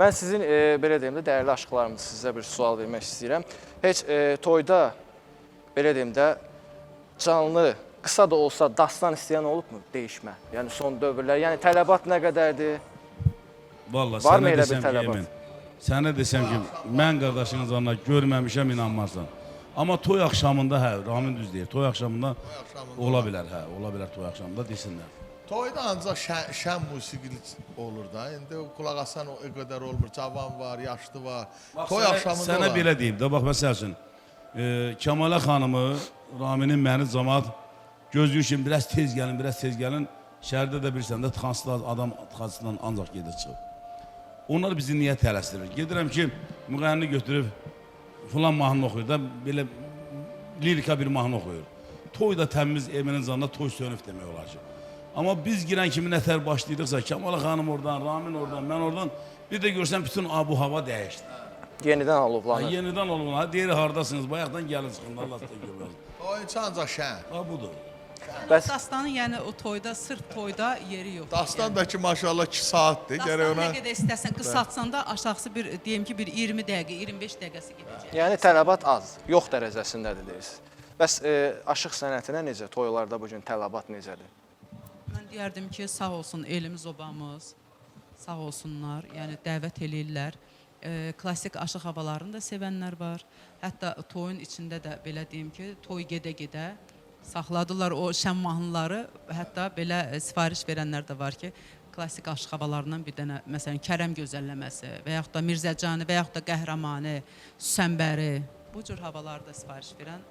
Mən sizin belə deyim də dəyərli aşıqlarımız sizə bir sual vermək istəyirəm. Heç toyda belə deyim də canlı qısa da olsa dastan istəyən olubmu dəyişmə? Yəni son dövrlər, yəni tələbat nə qədərdir? Vallahi Varmı sənə elə bir desəm ki, tələbat? Emin, sənə desəm ki, mən qardaşının canına görməmişəm, inanmazsan. Amma toy axşamında, hə, Ramin düz deyir, toy axşamında ola bilər, hə, ola bilər toy axşamında desinlər. Toyda ancaq şən musiqi olur da. İndi qulaq asan o qədər olmur. Cavan var, yaşlı var. Toy axşamında Sənə var. belə deyim də, bax məsəl üçün, Kəmalə xanımı, Raminin məni cəmaat gözlüyü kimi biraz tez gəlin. Şəhərdə də bilirsən də tıxansızlar adam tıxansızdan ancaq gedir çıxıb. Onlar bizi niyə tələsdirir? Gedirəm ki, müğənni götürüb filan mahnı oxuyur da, belə lirika bir mahnı oxuyur. Toy da təmiz Eminin canına toy sönüb demək olar ki. Amma biz girən kimi nətər başlayırıqsa, Kəmalə xanım oradan, Ramin oradan, mən oradan, bir də görsən bütün abu hava dəyişdi. Yenidən alovlanır. Yenidən olmalı. Deyir, haradasınız? Bayaqdan gəlin çıxın. Allah sizə görməz. Toyunca ancaq şən. Ha, budur. Bəs Dastanın yəni o toyda, sırf toyda yeri yoxdur. Dastan da ki, maşallah 2 saatdir. Gərək Dastanı ona... nə qədər istəsən qısaltsan da aşağısı bir, deyim ki, bir 20 dəqiqə, 25 dəqiqəsi gedəcək. yəni tələbat az, yox dərəcəsindədir deyirsiniz. Bəs aşıq sənətinə necə? Toylarda bu gün tələbat necədir? Mən deyərdim ki, sağ olsun elimiz obamız, sağ olsunlar, yəni dəvət eləyirlər. Klassik aşıq havalarını da sevənlər var. Hətta toyun içində də belə deyim ki, toy gedə-gedə saxladılar o şən mahnıları. Hətta belə sifariş verənlər də var ki, klassik aşıq havalarından bir dənə, məsələn, Kərəm gözəlləməsi və yaxud da Mirzəcani və yaxud da Qəhrəmanı, Süsənbəri, bu cür havalarda sifariş verən.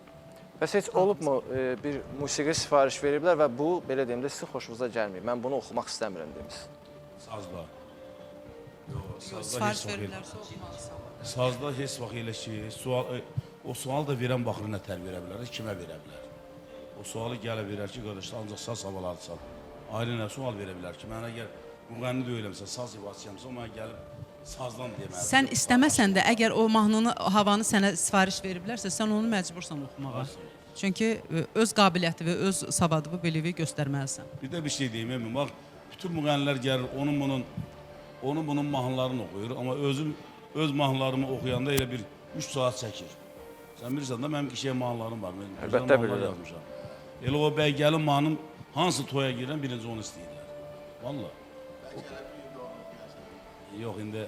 Bəs heç olubmu bir musiqi sifariş veriblər və bu, belə deyim də, sizin xoşunuza gəlməyib. Mən bunu oxumaq istəmirəm demişsiniz. Sazda. Sifariş verirlərsə oxumalısan. Sazda heç vaxt elə ki, o sual da verən baxır nə tər verə bilər, kimə verə bilər. O sualı gələ verər ki, qardaşlar, ancaq saz havaları çal. Ayrı nə sual verə bilər ki, mən əgər müğənni deyiləmsə, saz ivasiyamsa, o mənə gəlib sazdan deməlidir. Sən istəməsən də, əgər o mahnını, havanı sənə sifariş veriblərsə, sən onu məcbursan oxumağa. Çünki öz qabiliyyəti və öz savadını, biliyi göstərməlisən. Bir də bir şey deyim, Emin, bax, bütün müğənnilər gəlir, onun bunun mahnılarını oxuyur, amma öz mahnılarımı oxuyanda elə bir 3 saat çəkir. Sən bilirsən də, mənim ki, mahnılarım var. Əlbəttə bilirəm. Elə o bəy gəlin mahnım, hansı toya girən birinci onu istəyirlər. Valla. Yox, indi...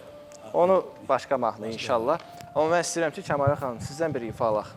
Onu başqa mahnı inşallah. Amma mən istəyirəm ki, Kəmalə xanım, sizdən bir ifa alaq.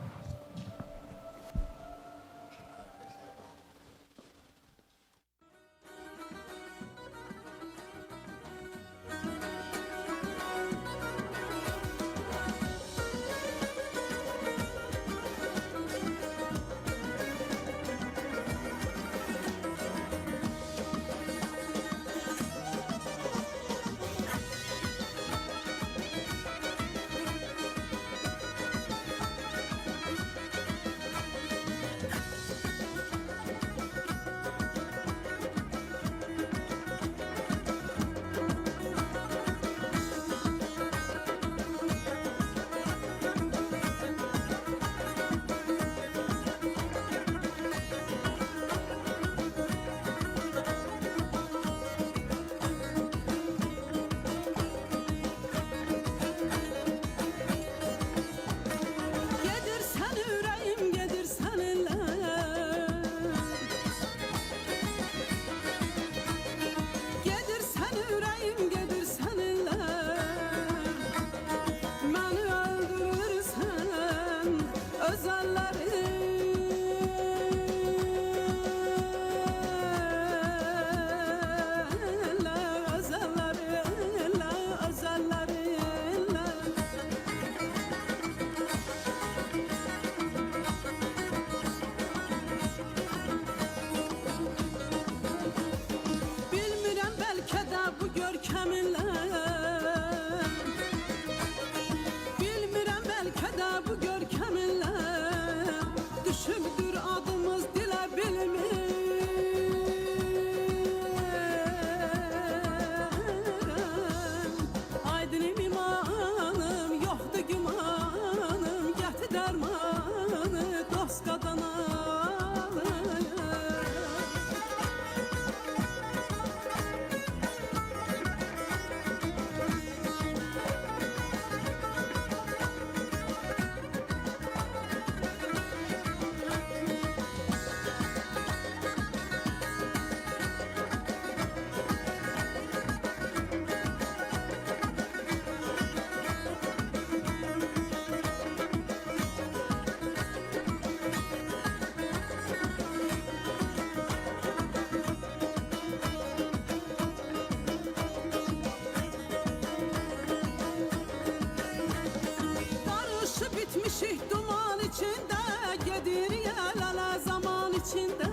içində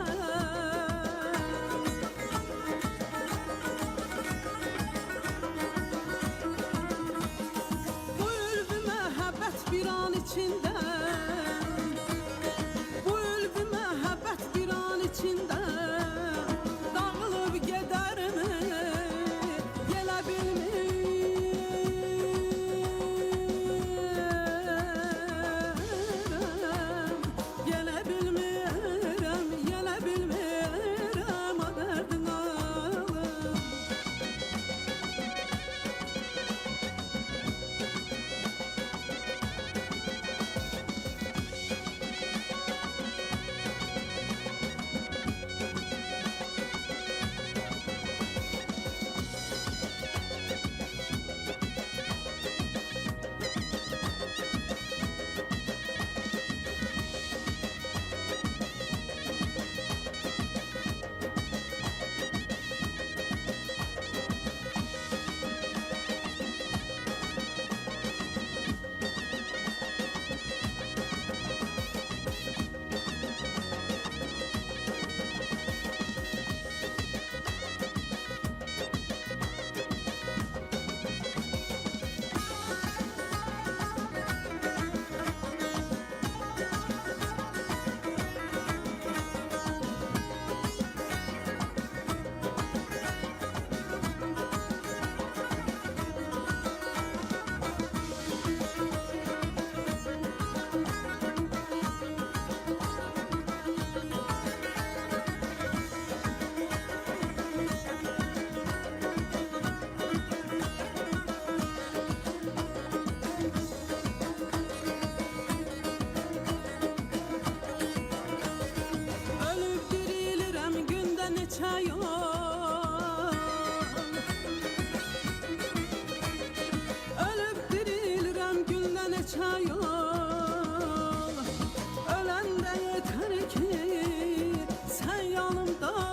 Bu ülvi məhəbbət bir an içində Bu ülvi məhəbbət bir an içində Dağılıb gedərmi Gələ bilmirəm Gələ bilmirəm Gələ bilmirəm O dərdin alım Ölüb dirilirəm gündə neçə yol Ölüb dirilirəm gündə neçə yol Öləndə yetər ki sən yanımda ol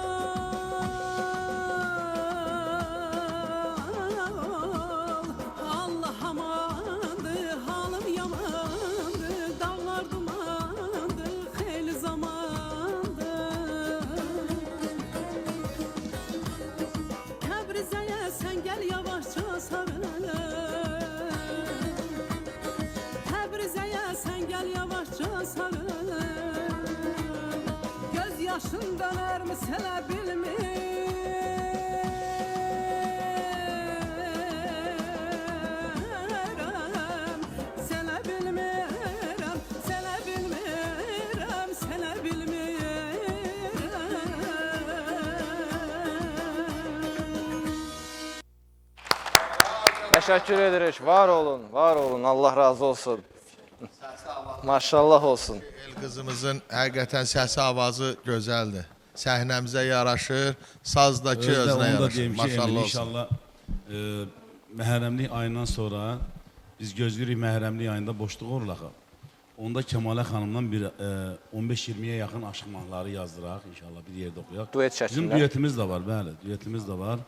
Allah amandır halım yamandır Dağlar dumandır xeyli zamandır Təbrizəyə sən gəl yavaşca sarıl Təbrizəyə sən gəl yavaşca sarıl Göz yaşın dönərmi sənə bilmirəm Sənə bilmirəm Sənə bilmirəm Sənə bilmirəm Təşəkkür edirik. Var olun, var olun. Allah razı olsun. Maşallah olsun. El qızımızın həqiqətən səsi avazı gözəldir. Səhnəmizə yaraşır, sazdakı Özdə özünə onu da yaraşır. deyim ki, Maşallah Emil, olsun. inşallah məhərrəmlik ayından sonra biz gözləyirik məhərrəmlik ayında boşluq olur axı. Onda Kəmalə xanımdan bir 15-20-yə yaxın aşıq mahnıları yazdıraq inşallah bir yerdə oxuyaq. Duet Bizim şəklində. duetimiz də var, bəli, duetimiz də var.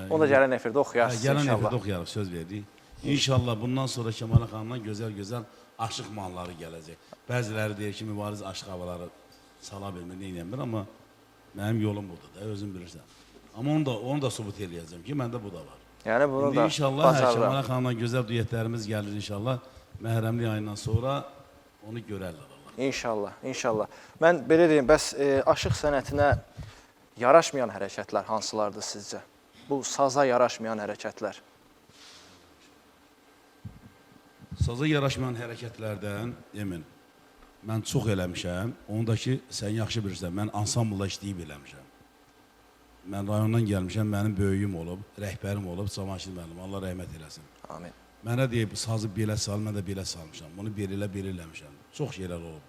Onu da gələn efirdə oxuyarsınız Gələn inşallah. efirdə oxuyarıq, söz verdik. İnşallah bundan sonra Kəmalə xanımdan gözəl-gözəl aşıq mahnıları gələcək. Bəziləri deyir ki, mübariz aşıq havaları sala bilmir, neynəmir, amma mənim yolum budur da, özün bilirsən. Amma onu da subut eləyəcəm ki, məndə bu da var. Yəni bunu İndi da inşallah bacarıram. Kəmalə xanımla gözəl duetlərimiz gəlir inşallah. Məhərrəmlik ayından sonra onu görərlər Allah. İnşallah, inşallah. Mən belə deyim, bəs aşıq sənətinə yaraşmayan hərəkətlər hansılardır sizcə? Bu saza yaraşmayan hərəkətlər. Saza yaraşmayan hərəkətlərdən, Emin, mən çox eləmişəm. Onu da ki, sən yaxşı bilirsən, mən ansambulda işləyib eləmişəm. Mən rayondan gəlmişəm, mənim böyüyüm olub, rəhbərim olub, Cavanşir müəllim, Allah rəhmət eləsin. Amin. Mənə deyib, sazı belə sal, mən də belə salmışam. Bunu belə eləmişəm. Çox şeylər olub.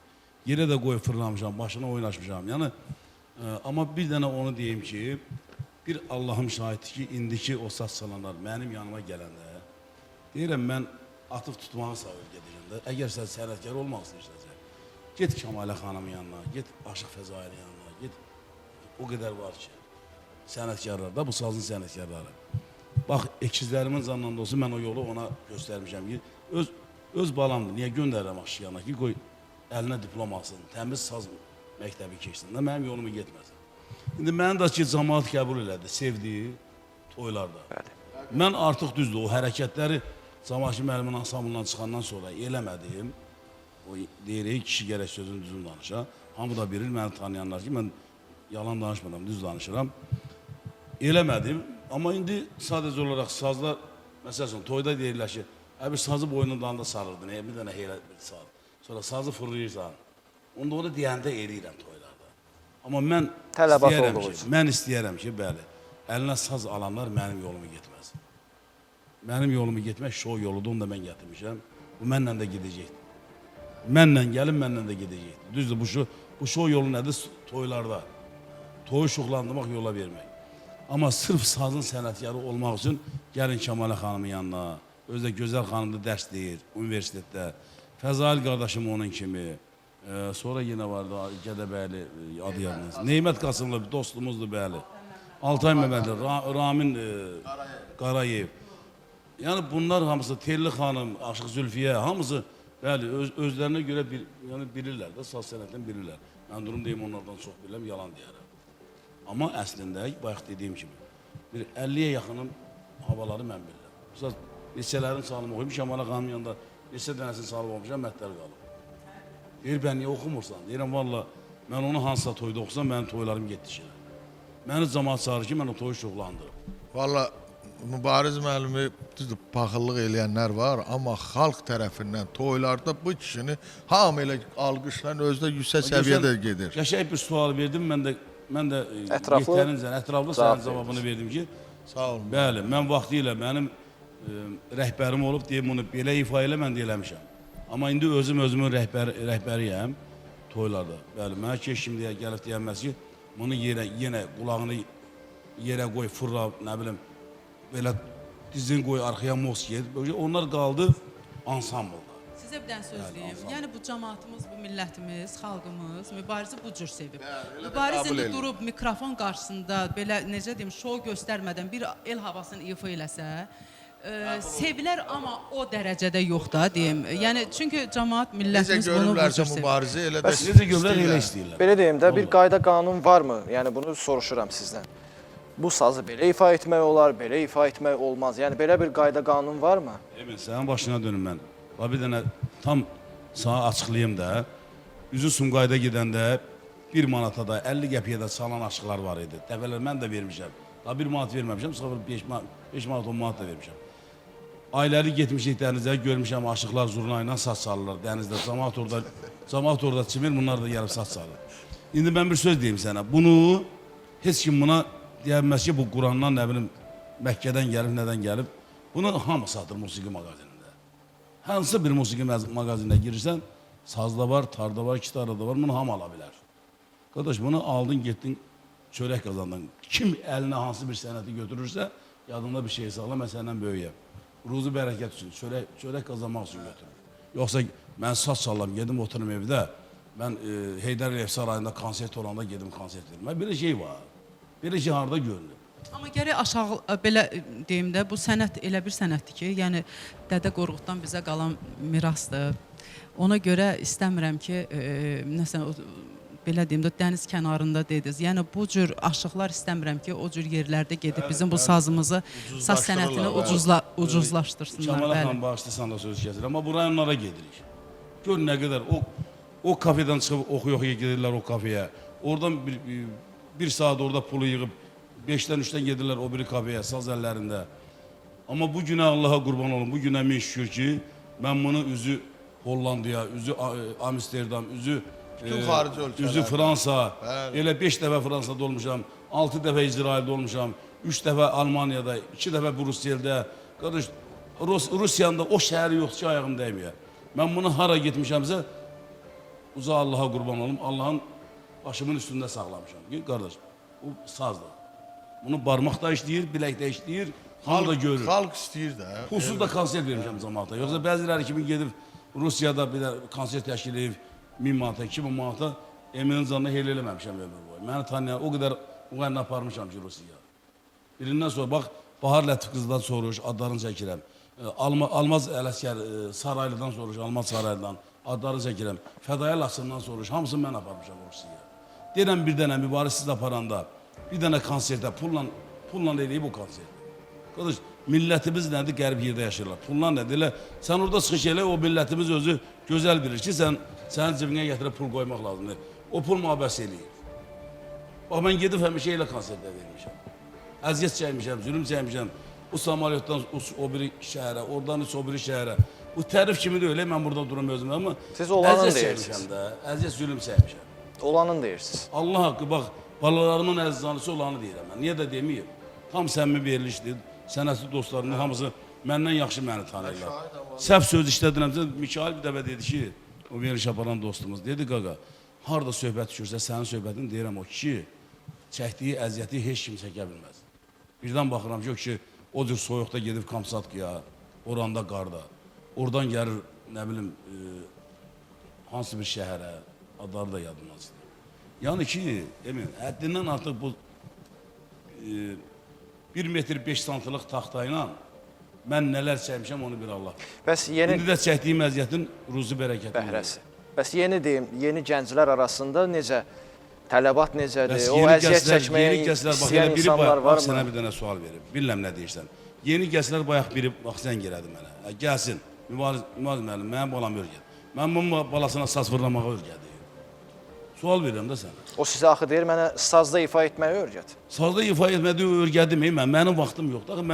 Yerə də qoyub fırlamışam, başına oynaşmışam. Yəni, amma bir dənə onu deyim ki, bir Allahım şahiddir ki, indiki o saz salanlar mənim yanıma gələndə, deyirəm, mən atıb tutmağı savur gedəcəm də. Əgər sən sənətkar olmaq istəyirsən, get Kəmalə xanımın yanına, get Aşıq Fəzailin yanına, get. O qədər var ki, sənətkarlar da, bu sazın sənətkarları. Bax, ekizlərimin canından olsun, mən o yolu ona göstərmişəm ki, öz balamdır, niyə göndərirəm Aşıq yanına ki, qoy əlinə diplom alsın, təmiz saz məktəbi keçsin də, mənim yolumu getməsin. İndi məni də ki, cəmaat qəbul elədi, sevdiyi toylarda. Mən artıq düzdür, o hərəkətləri Camaşi müəllimin ansamblından çıxandan sonra eləmədim. O deyirik, kişi gərək sözün düzün danışa. Hamı da bilir, məni tanıyanlar ki, mən yalan danışmadım, düz danışıram. Eləmədim, amma indi sadəcə olaraq sazlar, məsələn, toyda deyirlər ki, bir sazı boynundan da sarırdın, bir dənə heylə bir saz. Sonra sazı fırlayırsan, onda onu deyəndə eləyirəm toylarda. Amma mən istəyərəm ki, bəli, əlinə saz alanlar mənim yolumu getməz. Mənim yolumu getmək şou yoludur, onu da mən gətirmişəm. Bu mənlə də gedəcəkdir. Mənlə gəlin, mənlə də gedəcəkdir. Düzdür, bu şou yolu nədir? Toylarda. Toyu şuxlandırmaq, yola vermək. Amma sırf sazın sənətkarı olmaq üçün gəlin Kəmalə xanımın yanına. Özdə Gözəl xanım da dərs deyir universitetdə. Fəzail qardaşım onun kimi. Sonra yenə vardı Gədəbəyli adı yadınız. Neymət Qasımlı dostumuzdur, bəli. Altay Məmmədli, Ramin Qarayev. Yəni bunlar hamısı, Telli xanım, Aşıq Zülfiyə, hamısı bəli, özlərinə görə bilirlər də, saz sənətini bilirlər. Mən durum deyim, onlardan çox bilirəm, yalan deyərəm. Amma əslində, bayaq dediyim kimi, bir 50-yə yaxının havaları mən bilirəm. Məsələn, lisələrin salımı oxuyum, Kəmalə xanımın yanında lisə dənəsini salıb olmuşam, mətlər qalıb. Deyir, bən niyə oxumursan? Deyirəm, valla, mən onu hansısa toyda oxusam, mənim toylarım getdişirəm. Məni cəmaat çağırır ki, mən o toyu şoxlandırım. Valla, Mübariz müəllimi düzdür, paxıllıq eləyənlər var, amma xalq tərəfindən toylarda bu kişini hamı elə alqışla özdə yüksək səviyyədə gedir. Qəşəng bir sual verdim, mən də yetərincə, ətraflı sənin cavabını verdim ki, sağ olun. Bəli, mən vaxtı ilə mənim rəhbərim olub, deyim bunu belə ifa elə, mən də eləmişəm. Amma indi özümün rəhbəriyəm toylarda. Bəli, mənə ki, şimdi gəlib deyəməz ki, bunu yenə qulağını yerə qoy, fırla, nə bilim, belə dizin qoy, arxaya mos ged. Onlar qaldı ansamblda. Sizə bir dənə söz deyim. Yəni bu cəmaatımız, bu millətimiz, xalqımız mübarizi bu cür sevib. Mübariz indi durub mikrofon qarşısında belə necə deyim, şou göstərmədən bir el havasını ifa eləsə, sevilər, amma o dərəcədə yox da deyim. Yəni çünki cəmaat millətimiz bunu bu cür sevib. Mübarizi elə də Necə görürlər, elə istəyirlər. Belə deyim də, bir qayda qanun varmı? Yəni bunu soruşuram sizdən. Bu sazı belə ifa etmək olar, belə ifa etmək olmaz. Yəni belə bir qayda qanun varmı? Emin, sənin başına dönüm mən. Bir dənə tam sana açıqlayayım da, üzü Sumqayda gedəndə 1 manata da 50 qəpiyə də salan aşıqlar var idi. Dəfələr mən də vermişəm. Daha 1 manat verməmişəm, sonra 5 manat 10 manat da vermişəm. Ayları getmişik dənizə, görmüşəm aşıqlar zurna ilə saç salırlar dənizdə. Cəmaat orada çimir, bunlar da gəlib saç salır. İndi mən bir söz deyim sənə. Bunu heç kim buna deyəməz ki, bu Qurandan, nə bilim, Məkkədən gəlib, nədən gəlib. Bunu hamı satır musiqi mağazinində. Hansı bir musiqi mağazinində girirsən, sazda var, tarda var, gitarda da var, bunu hamı ala bilər. Qardaş, bunu aldın, getdin, çörək qazandın. Kim əlinə hansı bir sənəti götürürsə, yadında bir şey sağla, mən səndən böyüyəm. Ruzu bərəkət üçün, çörək qazanmaq üçün götürür. Yoxsa mən saç sallam, gedim oturum evdə, mən Heydər Əliyev sarayında konsert olanda gedim konsert verim. Belə şey var. Belə şey harada görülür. Amma gərək aşağı belə deyim də, bu sənət elə bir sənətdir ki, yəni Dədə Qorquddan bizə qalan mirasdır. Ona görə istəmirəm ki, nəsə belə deyim də, dəniz kənarında dediniz. Yəni bu cür aşıqlar istəmirəm ki, o cür yerlərdə gedib bizim bu sazımızı, saz sənətini ucuzlaşdırsınlar. Kəmalə xanım bağışlasan da söz keçir, amma bu rayonlara gedirik. Gör nə qədər, o kafedən çıxıb oxuya gedirlər o kafeyə. Oradan bir saat orada pulu yığıb, 5-dən 3-dən gedirlər o biri kafeyə, saz əllərində. Amma bu günə Allaha qurban olun, bu günə min şükür ki, mən bunu üzü Hollandiya, üzü Amsterdam, üzü Fransa, elə 5 dəfə Fransada olmuşam, 6 dəfə İsraildə olmuşam, 3 dəfə Almaniyada, 2 dəfə Brüsseldə. Qardaş, Rusiyanda o şəhəri yoxdur ki, ayağım dəyməyə. Mən bunu hara getmişəmsə, uza Allaha qurban olum, Allahın başımın üstündə saxlamışam. Qardaş, bu sazdır. Bunu barmaq da işləyir, bilək də işləyir, hamı da görür. Xalq istəyir də. Pulsuz da konsert vermişəm cəmaata. Yoxsa bəziləri kimi gedib Rusiyada bir konsert təşkil edib 1000 manata, 2000 manata Eminin canına heyl eləməmişəm ömür boyu. Məni tanıyan o qədər aparmışam ki Rusiyaya. Birindən sonra, bax, Bahar Lətif qızdan soruş, adlarını çəkirəm. Almaz Ələskər Saraylıdan soruş, Almaz Saraylıdan. adları çəkirəm. Fədaya Laçından soruş, hamısını mən aparmışam o kişiyə. Deyirəm bir dənə mübariz siz aparanda, bir dənə konsertə pulla eləyib o konsertə. Qardaş, millətimiz nədir? Qərib yerdə yaşayırlar. Pulla nədir? Elə, sən orada çıxış elə, o millətimiz özü gözəl bilir ki, sənin cibinə gətirib pul qoymaq lazımdır. O pul mühabəs eləyir. Bax, mən gedib həmişə elə konsertə vermişəm. Əziyyət çəkmişəm, zülüm çəkmişəm. O samalyotdan o biri şəhərə, oradan o biri şəhərə. Bu tərif kimi də öyle, mən burada durum özümdə, amma Siz olanın əziyyət deyirsiniz. çəkmişəm də, əziyyət zülüm çəkmişəm. Olanın deyirsiniz. Allah haqqı, bax, balalarımın əzizanlısı olanı deyirəm mən. Niyə də deməyim? Tam səmimi verilişdir. Sənətli dostlarımın hamısı məndən yaxşı məni tanıyırlar. Səhv söz işlədirəmsə, Mikail bir dəfə dedi ki, o veriliş aparan dostumuz, dedi qaqa, harada söhbət düşürsə sənin söhbətin deyirəm o kişi, çəkdiyi əziyyəti heç kim çəkə bilməz. Birdən baxıram ki, o kişi o cür soyuqda gedib Kamçatkaya, oranda qarda, oradan gəlir, nə bilim, hansı bir şəhərə, adları da yadımdan istəyir. Yəni ki, emin, həddindən artıq bu 1 metr 5 santlıq taxtayla mən nələr çəkmişəm onu bir Allah. Bəs yeni İndi də çəkdiyim əziyyətin ruzi bərəkəti. bəhrəsi. Bəs yeni deyim, yeni gənclər arasında necə tələbat necədir? Bəs O əziyyət çəkməyə istəyən insanlar bax, varmı? sənə bir dənə sual verim. Bilməm nə deyirsən. Yeni gənclər bayaq biri bax zəng elədi mənə. Gəlsin. Mübariz müəllim, mənim balam örgəd. Mən bunun balasına saz fırlamağı örgədi. Sual verirəm də sənə. O sizə axı deyir, mənə sazda ifa etməyi örgət. Sazda ifa etmədi örgədim, mənim vaxtım yoxdur. Axı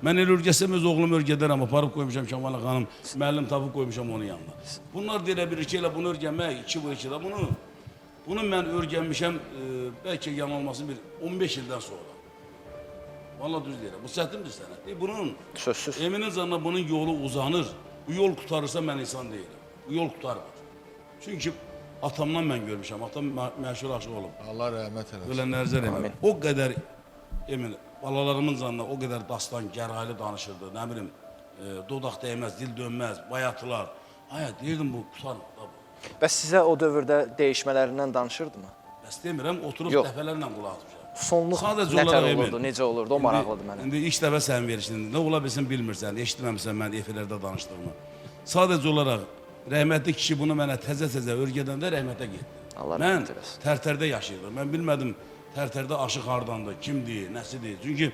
mən elə örgəsəm öz oğlumu örgədərəm, aparıb qoymuşam Kəmalə xanım, müəllim tapıb qoymuşam onun yanına. Bunlar deyə bilir ki, elə bunu örgənmək, 2 bu 2 də bunu mən örgənmişəm, bəlkə yanılması bir 15 ildən sonra. Vallahi düz deyirəm, bu çətindir sənət. Bunun, Sözsüz. eminin zanına bunun yolu uzanır, bu yol qutarırsa mən insan deyirəm. Bu yol qutarmır. Çünki atamdan mən görmüşəm, atam məşhur aşıq olub. Allah rəhmət eləsin. Ölənlərinizə rəhmət. O qədər, emin, balalarımın zanına o qədər dastan, gəraylı danışırdı, nə bilim, dodaq dəyməz, dil dönməz, bayatılar. Aya, deyirdim bu qutarmır da bu. Bəs sizə o dövrdə dəyişmələrindən danışırdımı? Bəs demirəm, oturub Yox. dəfələrlə qulaq atmışam. Sonluq Sadəcə nətər olaraq olurdu, emin. necə olurdu, o maraqlıdır mənə. İndi ilk dəfə sənin verişində, nə ola bilsin bilmirsən, eşitməmişsən mən efirlərdə danışdığımı. Sadəcə olaraq, rəhmətli kişi bunu mənə təzə-təzə örgədəndə rəhmətə getdi. Allah Mən rəhmət eləsin. Tərtərdə yaşayırdım. Mən bilmədim Tərtərdə aşıq hardandır, kimdir, nəsidir. Çünki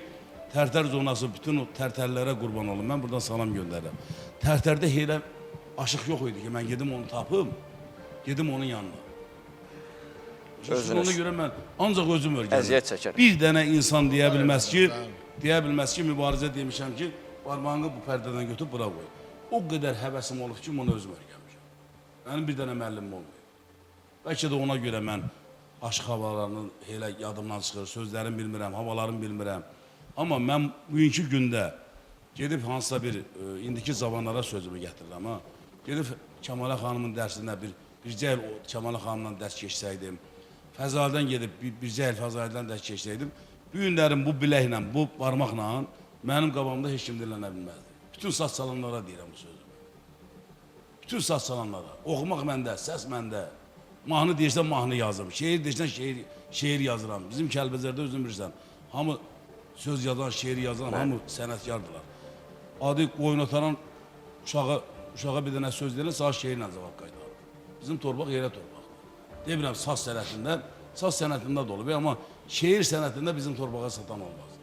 Tərtər zonası bütün o tərtərlərə qurban olum. Mən buradan salam göndərirəm. Tərtərdə elə aşıq yox idi ki, mən gedim onu tapım, gedim onun yanına. Özünüz. Ona görə mən ancaq özüm örgəndim. Əziyyət çəkər. Bir dənə insan deyə bilməz ki, mübarizə demişəm ki, parmağını bu pərdədən götürüb bura qoy. O qədər həvəsim olub ki, onu özüm örgənmişəm. Mənim bir dənə müəllimim olmuyor. Bəlkə də ona görə mən aşıq havalarını elə yadımdan çıxır, sözlərini bilmirəm, havalarını bilmirəm. Amma mən bugünkü gündə gedib hansısa bir, indiki zamanlara sözümü gətirirəm, ha. Gedib Kəmalə xanımın dərsində bircə il Kəmalə xanımla dərs keçsəydim, Fəzalidən gedib bircə il Fəzalidən dərs keçsəydim, bu günlərin bu biləklə, bu parmaqla mənim qabamda heç kim dinlənə bilməzdi. Bütün saz çalanlara deyirəm bu sözü. Bütün saz çalanlara. Oxumaq məndə, səs məndə. Mahnı deyirsən, mahnı yazırım. Şeir deyirsən, şeir yazıram. Bizim Kəlbəzərdə özün bilirsən. Hamı söz yazan, şeir yazan, hamı sənətkardırlar. Adi qoyun otaran uşağa bir dənə söz deyilən, sağ şeirlə cavab qaytarır. Bizim torpaq yerə torpaqdır. Demirəm, saz sənətində də olub. Amma şeir sənətində bizim torpağa satan olmaz.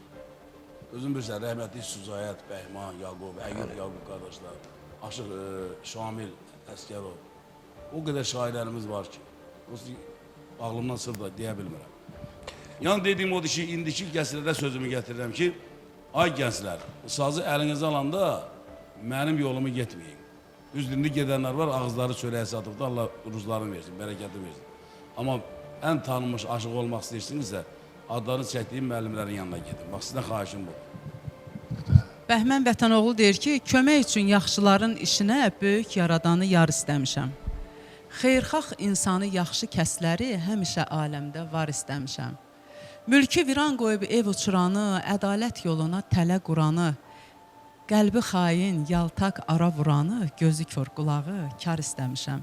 Özün bilirsən, rəhmətli Süzayət, Bəhman, Yaqub, Əyyub, Yaqub qardaşlar, Aşıq Şamil, Əskərov. O qədər şairlərimiz var ki, ağlımdan sır da deyə bilmirəm. Yəni dediyim odur ki, indiki gənclərdə sözümü gətirirəm ki, ay gənclər, sazı əlinizə alanda mənim yolumu getməyin. Düz indi gedənlər var, ağızları çörəyə satıbda, Allah ruzlarını versin, bərəkətini versin. Amma ən tanınmış aşıq olmaq istəyirsinizsə, adlarını çəkdiyim müəllimlərin yanına gedin. Bax, sizdən xahişim bu. Bəhmən Vətənoğlu deyir ki, kömək üçün yaxşıların işinə böyük yaradanı yar istəmişəm. Xeyirxax insanı yaxşı kəsləri həmişə aləmdə var istəmişəm. Mülkü viran qoyub ev uçuranı, ədalət yoluna tələ quranı, qəlbi xain, yaltaq ara vuranı, gözü kör qulağı kar istəmişəm.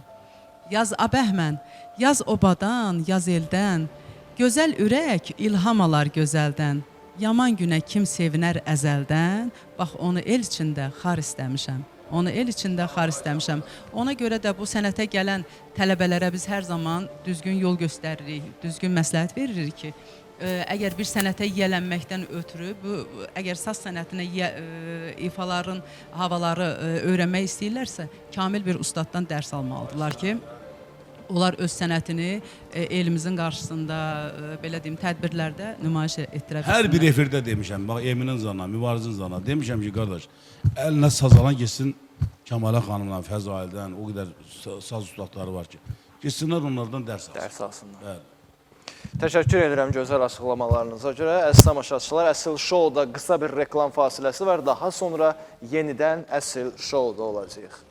Yaz Abəhmən, yaz obadan, yaz eldən, gözəl ürək ilham alar gözəldən. Yaman günə kim sevinər əzəldən, bax onu el içində xar istəmişəm. Onu el içində xar istəmişəm. Ona görə də bu sənətə gələn tələbələrə biz hər zaman düzgün yol göstəririk, düzgün məsləhət veririk ki, əgər bir sənətə yiyələnməkdən ötürü, əgər saz sənətinə ifaların havaları öyrənmək istəyirlərsə, kamil bir ustaddan dərs almalıdırlar ki, onlar öz sənətini elimizin qarşısında, belə deyim, tədbirlərdə nümayiş etdirə bilsinlər. Hər bir efirdə demişəm, bax Eminin zana, Mübarizin zana, demişəm ki, qardaş, əlinə saz alan geçsin Kəmalə xanımla, Fəzaildən, o qədər saz ustadları var ki, geçsinlər onlardan dərs alsın. Dərs alsınlar. Bəli. Təşəkkür edirəm gözəl açıqlamalarınıza görə. Əziz tamaşaçılar, Əsl Showda qısa bir reklam fasiləsi var. Daha sonra yenidən Əsl Showda olacağıq.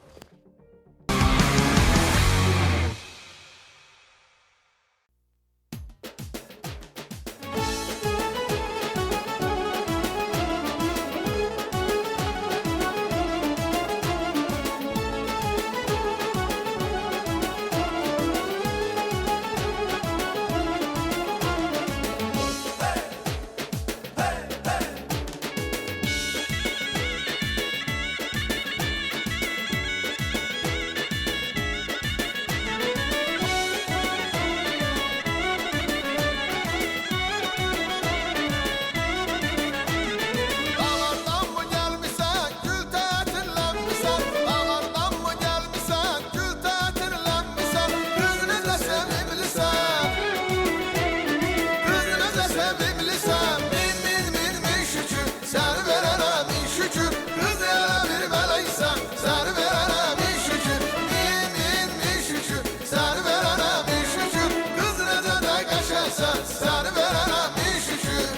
Dağlardan mı gelmişsen, gül tətirlənmisən? Dağlardan mı gelmişsen, gül tətirlənmisən? Üzünü də sevimlisən, üzünü də sevimlisən. Min şükür, səni verənəm şükür. Qız elə bir mələksən, səni verənəm şükür. Min şükür, səni verənəm şükür. Qız necə də qəşəngsən, səni verənəm şükür.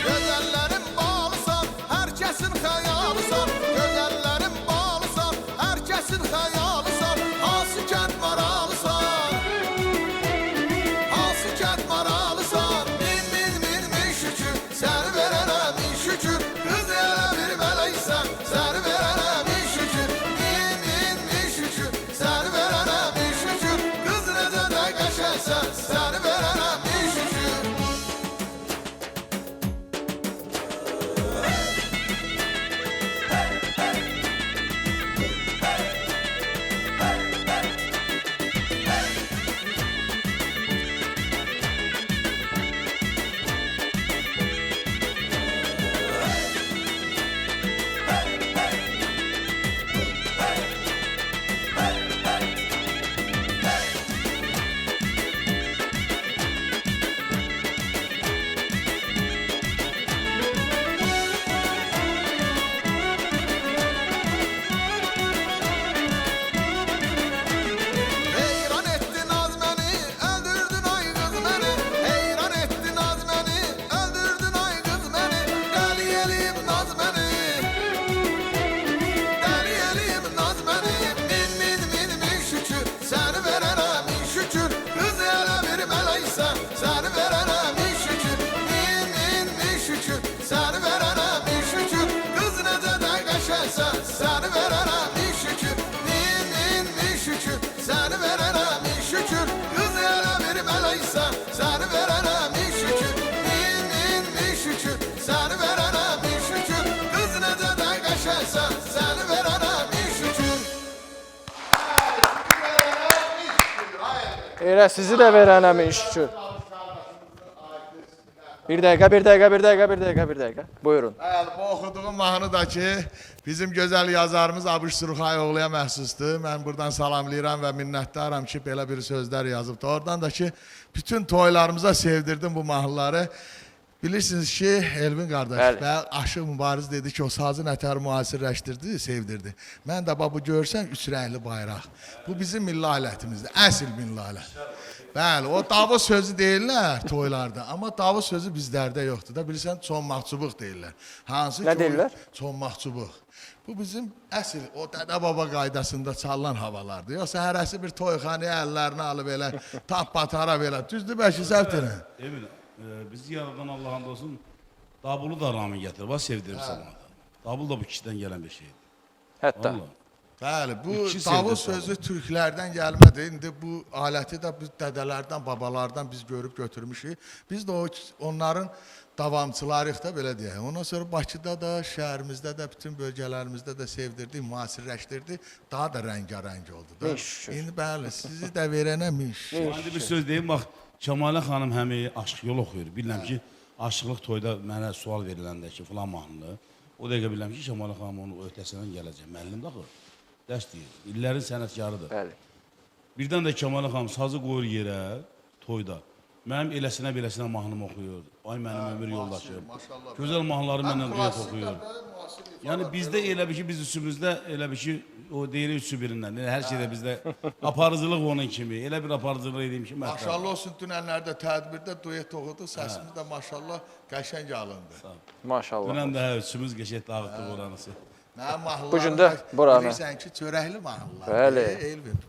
Gözəllərin bağlısan, hər kəsin xəyalısan. Gözəllərin bağlısan, hər kəsin xəyalısan. Hansı kənd maralısan, hansı kənd maralısan. Min şükür, səni verənəm şükür. Qız elə bir mələksən, səni verənəm şükür. Min şükür, səni verənəm şükür. Qız necə də qəşəngsən, səni verənəm şükür. Heyran ettin az məni, öldürdün ay qız məni. Heyran ettin az məni, öldürdün ay qız məni. Dəli eləyib naz məni, dəli eləyib naz məni. Min şükür, səni verənəm şükür. Qız elə bir mələksən, səni verənəm şükür. Min şükür, səni verənəm şükür. Qız necə də qəşəngsən, səni verənəm şükür. Min şükür, səni verənəm şükür. Qız elə bir mələksən, səni verənəm şükür. Min şükür, səni verənəm şükür. Qız necə də qəşəngsən, səni verənəm şükür. Elə sizi də verənəm şükür. Bir dəqiqə. Buyurun. Bəli, bu oxuduğum mahnı da ki, bizim gözəl yazarımız Abış Surxayoğlu'ya məxsusdur. Mən buradan salamlayıram və minnətdaram ki, belə bir sözlər yazıbdır. Oradan da ki, bütün toylarımıza sevdirdim bu mahnıları. Bilirsiniz ki, Elvin qardaş Bəli. və Aşıq Mübariz dedi ki, o sazın ətəri müasirləşdirdi, sevdirdi. Mən də bu görsən, üç rəngli bayraq. Bu bizim milli alətimizdir, əsl milli alət. Bəli, o dava sözü deyirlər toylarda, amma dava sözü bizlərdə yoxdur da. Bilirsən, çonmaqçubuq deyirlər. Hansı Nə deyirlər? Çonmaqçubuq. Bu bizim əsl o dədə-baba qaydasında çalınan havalardır. Yoxsa hərəsi bir toyxanaya əllərini alıb elə tap-patara belə. Düzdür, bəlkə səhv deyirəm. Emin, bizi yaradan Allah'ın olsun, davulu da rami gətir, bax sevdirir sana. Davul da bu kişiden gələn bir şeydir. Hətta. Vallahi. Bəli, bu İki davul sevdi sözü türklərdən gəlmədi. İndi bu aləti də biz dədələrdən, babalardan biz görüb götürmüşük. Biz də onların davamçılarıyıq da belə deyək. Ondan sonra Bakıda da, şəhərimizdə də, bütün bölgələrimizdə də sevdirdik, müasirləşdirdik. Daha da rəngarəng oldu da. İndi bəli, sizi də verənə miş. Şimdi bir söz deyim, bax, Kəmalə xanım həmi aşıq yol oxuyur. Bilirəm ki, aşıqlıq toyda mənə sual veriləndə ki, filan mahnını. O dəqiqə bilirəm ki, Kəmalə xanım onun öhdəsindən gələcək. Müəllim daxil. Dərs deyir. İllərin sənətkarıdır. Bəli. Birdən də Kəmalə xanım sazı qoyur yerə toyda. Mənim eləsinə mahnımı oxuyur. Ay mənim ömür yoldaşım. Gözəl mahnıları məndən duet oxuyur. Yəni bizdə elə bir ki, biz üstümüzdə elə bir ki, o deyir üçü birindən. Hər şeydə bizdə aparıcılıq onun kimi. Elə bir aparıcılıq edeyim ki, məşğul. Maşallah olsun, dünənlərdə tədbirdə duet oxudu. Səsimiz də maşallah qəşəng alındı. Maşallah. Dünən də üçümüz qəşəng dağıtdıq oranısı. Bu gün də buranı. Bilirsən ki, çörəkli mahnılar. Bəli. Elvin.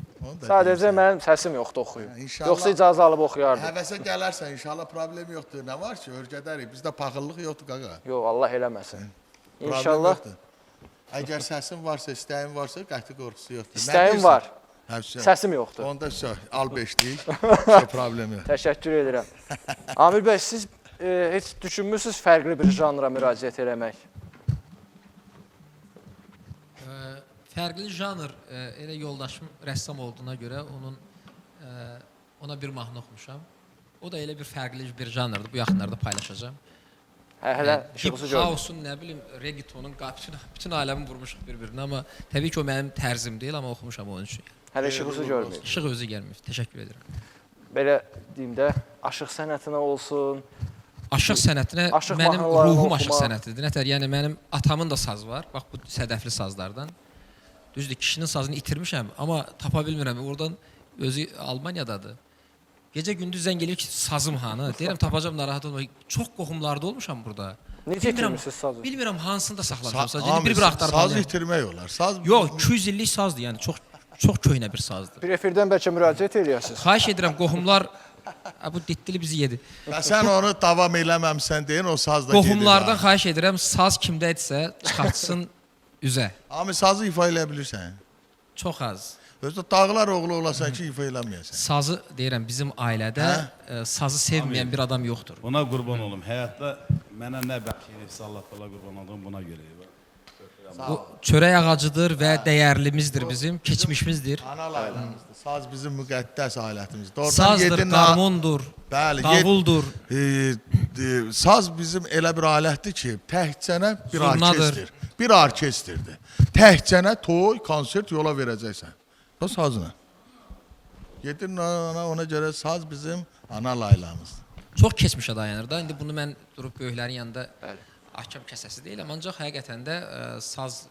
Sadəcə mənim səsim yoxdur oxuyub. İnşallah. Yoxsa icazə alıb oxuyardım. Həvəsə gələrsən, inşallah problem yoxdur. Nə var ki, örgədərik. Bizdə paxıllıq yoxdur, qaqa. Yox, Allah eləməsin. Problem İnşallah. yoxdur. Əgər səsin varsa, istəyin varsa, qəti qorxusu yoxdur. Nə İstəyim deyirsən? var. Hə, söz. Səsim yoxdur. Onda söz, al beşlik. Söz problem yox. Təşəkkür edirəm. Amir bəy, siz heç düşünmürsünüz fərqli bir janra müraciət eləmək? Fərqli janr, elə yoldaşım rəssam olduğuna görə ona bir mahnı oxumuşam. O da elə bir fərqli bir janrdır. Bu yaxınlarda paylaşacağım. Hələ işıqsı gördüm. House'un, nə bilim, reggaetonun bütün aləmi vurmuşuq bir-birinə, amma təbii ki, o mənim tərzim deyil, amma oxumuşam onun üçün. Hələ işıqsı görməyib. İşıq özü gəlməyib. Təşəkkür edirəm. Belə deyim də, aşıq sənətinə olsun. Aşıq sənətinə Aşıq mənim mahnılarını ruhum aşıq oxumaq. sənətidir. Nətər, yəni mənim atamın da sazı var. Bax, bu sədəfli sazlardan. Düzdür, kişinin sazını itirmişəm, amma tapa bilmirəm. Oradan özü Almaniyadadır. Gecə gündüz zəng gelir ki, sazım hanı. Deyirəm, tapacam, narahat olma. Çox qohumlarda olmuşam burada. Necə itirmişsiniz sazı? Bilmirəm hansında saxlamışam sazı. Amir, Bir axtarmalıyam. saz itirmək olar. Saz Yox, 200 illik sazdır, yəni çox köhnə bir sazdır. Bir efirdən bəlkə müraciət eləyəsiniz. Xahiş edirəm, qohumlar bu ditdili bizi yedi. Və sən onu davam eləməmsən deyin, o saz da gedir. Qohumlardan xahiş edirəm, saz kimdədirsə çıxartsın üzə. Amir, sazı ifa eləyə bilirsən. Çox az. Özdə dağlar oğlu olasan ki, ifa eləməyəsən. Sazı deyirəm, bizim ailədə sazı sevməyən bir adam yoxdur. Buna qurban olum. Həyatda mənə nə bəxş edibsə Allah təala qurban olum buna görə. Bu çörək ağacıdır və dəyərlimizdir bizim, keçmişimizdir. Anal ailəmizdir. Saz bizim müqəddəs alətimizdir. Oradan Sazdır, yedin- qarmondur, Bəli, davuldur. Saz bizim elə bir alətdir ki, təkcənə bir Zurnadır. orkestr. Bir orkestrdir. Təkcənə toy, konsert yola verəcəksən. O sazla. Yedin ona görə saz bizim ana laylamızdır. Çox keçmişə dayanır da. İndi bunu mən durub böyüklərin yanında ahkam kəsəsi deyiləm. Ancaq həqiqətən də saz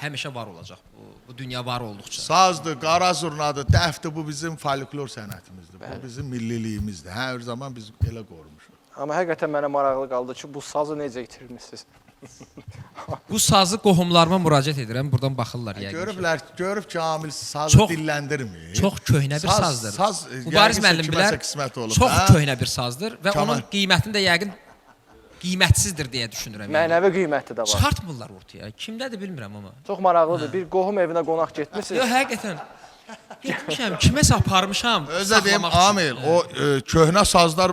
həmişə var olacaq. Bu dünya var olduqca. Sazdır, qara zurnadır, dəfdir, bu bizim folklor sənətimizdir. Bu bizim milliliyimizdir. Hər zaman biz elə qorumuşuq. Amma həqiqətən mənə maraqlı qaldı ki, bu sazı necə itirmişsiniz? Bu sazı qohumlarıma müraciət edirəm. Buradan baxırlar yəqin. Görüb ki, Amil sazı Çox- dilləndirmir. Çox köhnə bir sazdır. Saz, Mübariz yəqin müəllim kiməsə bilər. qismət olub, Çox hə? köhnə bir sazdır və Kamal. onun qiymətini də yəqin qiymətsizdir deyə düşünürəm. yəni. Mənəvi qiyməti də var. Çıxartmırlar ortaya. Kimdədir bilmirəm amma. Çox maraqlıdır. Bir qohum evinə qonaq getmisiniz. Yox, həqiqətən. Getmişəm, kiməsə aparmışam. Özə deyim, saxlamaq üçün. Amil, o köhnə sazlar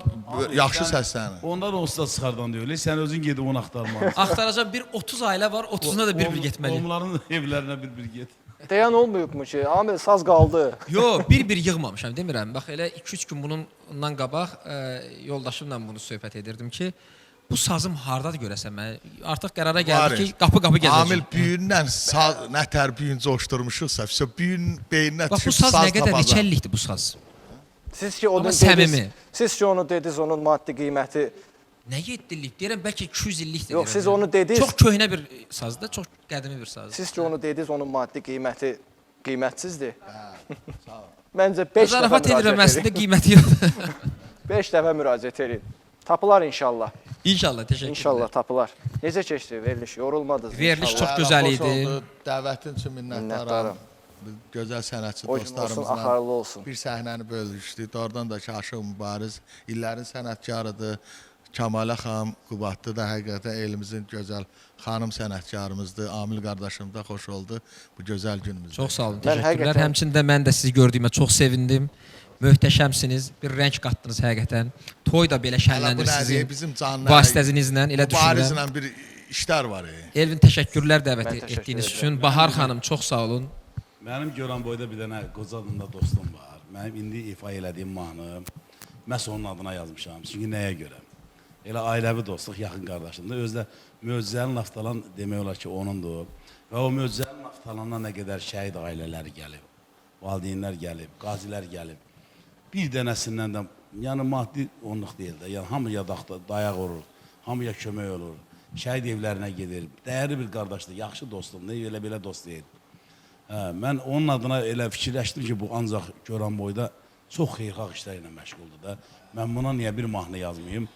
yaxşı səslənir. Ondan onsuz da çıxardan deyil. Sən özün gedib onu axtarmalısan. Axtaracam bir 30 ailə var, 30-una da bir-bir getməliyəm. Onların evlərinə bir get. Deyən olmayıbmı ki, Amil saz qaldı. Yox, bir-bir yığmamışam, demirəm. Bax elə 2-3 gün bundan qabaq yoldaşımla bunu söhbət edirdim ki, bu sazım hardadır görəsən mən? Artıq qərara gəldi ki, qapı-qapı gəzəcəm. Amil büyündən saz, nətər büyün coşdurmuşuqsa, büyün beyninə Bax bu düşüb saz saz nə qədər tapacaq. neçə illikdir bu saz? Siz ki onu Amma dediniz. səmimi. Siz ki onu dediniz, onun maddi qiyməti. Nə 7 illik? Deyirəm bəlkə 200 illikdir. Yox, deyirəm siz mən. onu dediniz. Çox köhnə bir sazdır, çox qədimi bir sazdır. Siz ki onu dediniz, onun maddi qiyməti qiymətsizdir. Sağ ol. Məncə 5 dəfə Zarafat edirəm, müraciət əslində edin. qiyməti yoxdur. 5 dəfə müraciət edin. Tapılar inşallah. İnşallah, təşəkkürlər. İnşallah tapılar. Necə keçdi veriliş? Yorulmadınız Veriliş inşallah. çox gözəl idi. Dəvətin üçün minnətdaram. Gözəl sənətçi O gün olsun, dostlarımızla axarlı olsun. bir səhnəni bölüşdük. Oradan da ki, Aşıq Mübariz illərin sənətkarıdır. Kamalə xanım Qubadlı da həqiqətən elimizin gözəl xanım sənətkarımızdır. Amil qardaşım da xoş oldu bu gözəl günümüzdə. Çox sağ olun, Mən təşəkkürlər. həqiqətən- Həmçində mən də sizi gördüyümə çox sevindim. Möhtəşəmsiniz, bir rəng qatdınız həqiqətən. Toy da belə şənlənir sizin bizim canlı vasitəsinizlə, elə düşünürəm. Mübarizlə bir işlər var. Elvin, təşəkkürlər dəvət Mən təşəkkür etdiyiniz edirəm. üçün. Bahar xanım, çox sağ olun. Mənim görən boyda bir dənə qoca adında dostum var. Mənim indi ifa elədiyim mahnı məhz onun adına yazmışam. Çünki nəyə görə? Elə ailəvi dostluq, yaxın qardaşımdır. Özdə möcüzəli Naftalan demək olar ki, onundur. Və o möcüzəli Naftalandan nə qədər şəhid ailələri gəlib, valideynlər gəlib, qazilər gəlib. Bir dənəsindən də, yəni maddi onluq deyil də, yəni hamıya dayaq olur, hamıya kömək olur, şəhid evlərinə gedir. Dəyərli bir qardaşdır, yaxşı dostumdur, elə belə dost deyil. Mən onun adına elə fikirləşdim ki, bu ancaq görən boyda çox xeyirxah işlər ilə məşğuldur da. Mən buna niyə bir mahnı yazmayayım?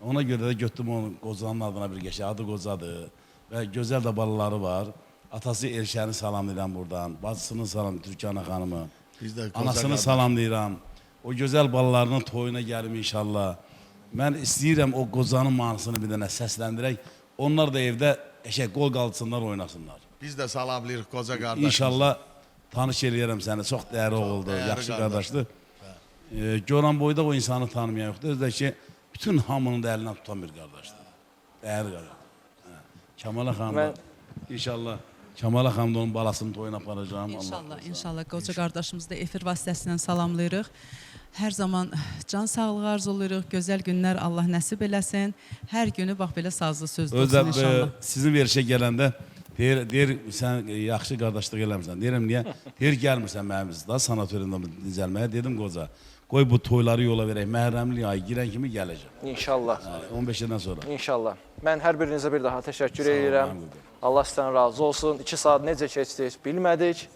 Ona görə də götürdüm onun qocanın adına bir geçək, adı qocadır və gözəl də balaları var. Atası Elşəni salamlayıram buradan, bacısını salamlayıram, Türkanə xanımı, Biz də qoca anasını qardaş. salamlayıram. O gözəl balalarının toyuna gəlim inşallah. Mən istəyirəm o qocanın mahnısını bir dənə səsləndirək. Onlar da evdə eşək qol qalçınlar oynasınlar. Biz də salamlayırıq qoca qardaşımızı. İnşallah tanış eləyərəm səni. Çox dəyərli oğuldur, dəyərli yaxşı qardaşdır. qardaşdır. Görən boyda o insanı tanımayan yoxdur. Özdə ki, bütün hamının da əlindən tutan bir qardaşdır. Dəyərli qardaşdır. Kamala xanım da, inşallah Kamala xanım da onun balasının toyuna aparacağım. İnşallah, inşallah qoca qardaşımızı da efir vasitəsilə salamlayırıq. Hər zaman can sağlığı arzulayırıq, gözəl günlər Allah nəsib eləsin. Hər günü bax belə sazlı sözlü olsun inşallah. Sizin verişə gələndə deyir sən yaxşı qardaşlıq eləmirsən. Deyirəm niyə? Deyir gəlmirsən mənimizdə sanatoriyada dincəlməyə. Dedim qoca, qoy bu toyları yola verək. Məhrəmli ay girən kimi gələcəm. İnşallah. 15-dən sonra. İnşallah. Mən hər birinizə bir daha təşəkkür edirəm. Allah sizdən razı olsun. 2 saat necə keçdi heç bilmədik.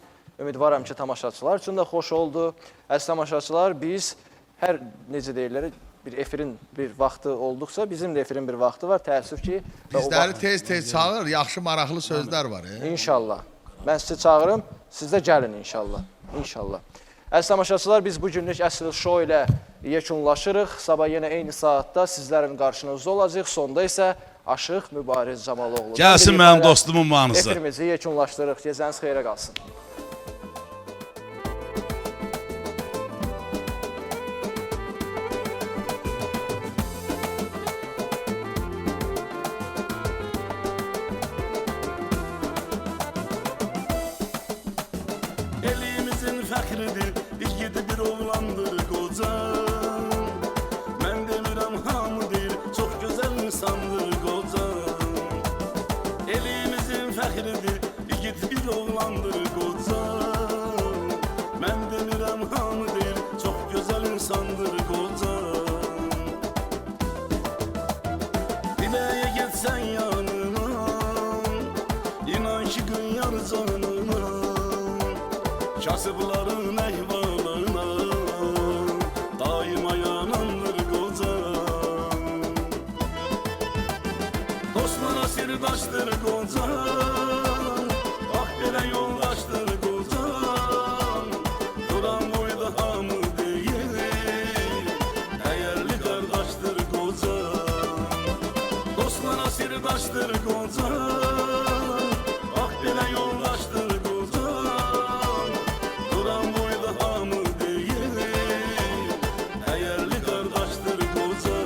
Ümidvaram ki, tamaşaçılar üçün də xoş oldu. Əziz tamaşaçılar, biz hər necə deyirlər, bir efirin bir vaxtı olduqsa, bizim də efirin bir vaxtı var. Təəssüf ki, Bizləri tez-tez çağır, yaxşı maraqlı sözlər var. İnşallah. Mən sizi çağırım, siz də gəlin inşallah. İnşallah. Əziz tamaşaçılar, biz bu günlük Əsl Show ilə yekunlaşırıq. Sabah yenə eyni saatda sizlərin qarşınızda olacaq. Sonda isə Aşıq Mübariz Camaloğlu. Gəlsin mənim dostumun mahnısı. Efirimizi yekunlaşdırırıq. Gecəniz xeyrə qalsın. Elimizin fəxridir, igid bir oğlandır qoca. Mən demirəm hamıdır, çox gözəl insandır qoca. Elimizin fəxridir, igid bir oğlandır qoca. Mən demirəm hamıdır, çox gözəl insandır qoca. Diləyə getsən yanıma, inan ki qıyar canıma. Kasıbların əhvalına daima yanandır qoca. Dostlara sirdaşdır qoca, bax belə yoldaşdır qoca. Duran boyda hamı deyir, dəyərli qardaşdır qoca. Dostlara sirdaşdır qoca, bax belə yoldaşdır qoca. Duran boyda hamı deyir, dəyərli qardaşdır qoca.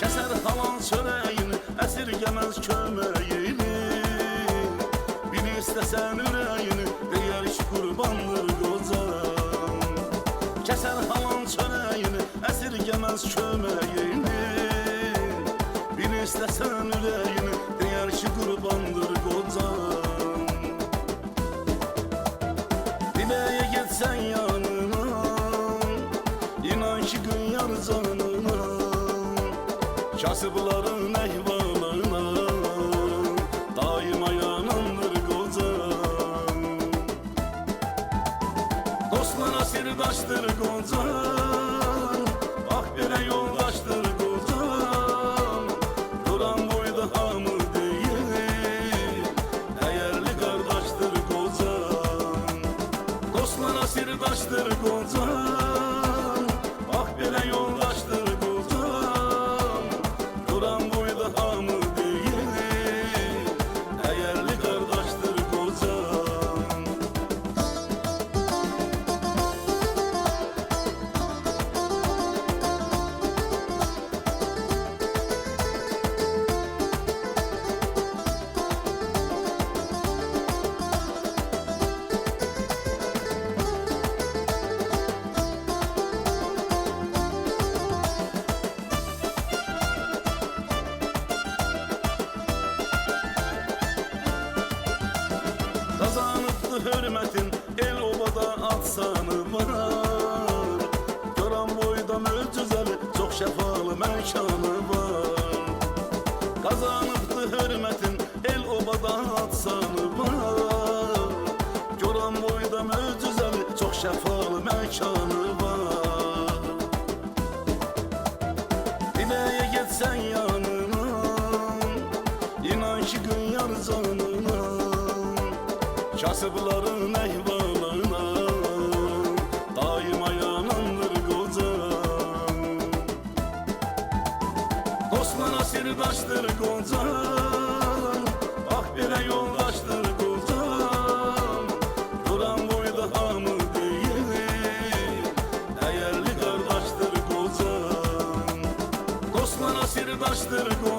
Kəsər halan çörəyini, əsirgəməz köməyini. Bir istəsən ürəyini, deyər ki qurbandır qoca. Kəsər halan çörəyini, əsirgəməz köməyini. Bir istəsən ürəyini, deyər ki qurbandır qoca. Diləyə getsən yanıma, Kasıbların ehvalına daima yanandır kocam. Dostlara sirdaştır kocam, bak bire yoldaştır kocam. Duran boyda hamı değil, değerli kardeştir kocam. Dostlara sirdaştır kocam, bak bire yoldaştır kocam. Duran boyda hamı değil, değerli kardeştir kocam. Kazanıptı hürmetin el obada atsanı var. Gören boyda mücüzeli çok şefalı mekanı var. Kazanıptı hürmetin el obada atsanı var. Gören boyda mücüzeli çok şefalı mekanı var. Dileye gitsen yanına, inan ki gün yar canına. Kasıbların ehvalına daima yanandır kocam. Dostlara sirdaştır kocam, bak bire yoldaştır kocam. Duran boyda hamı değil, değerli kardeştir kocam. Dostlara sirdaştır kocam.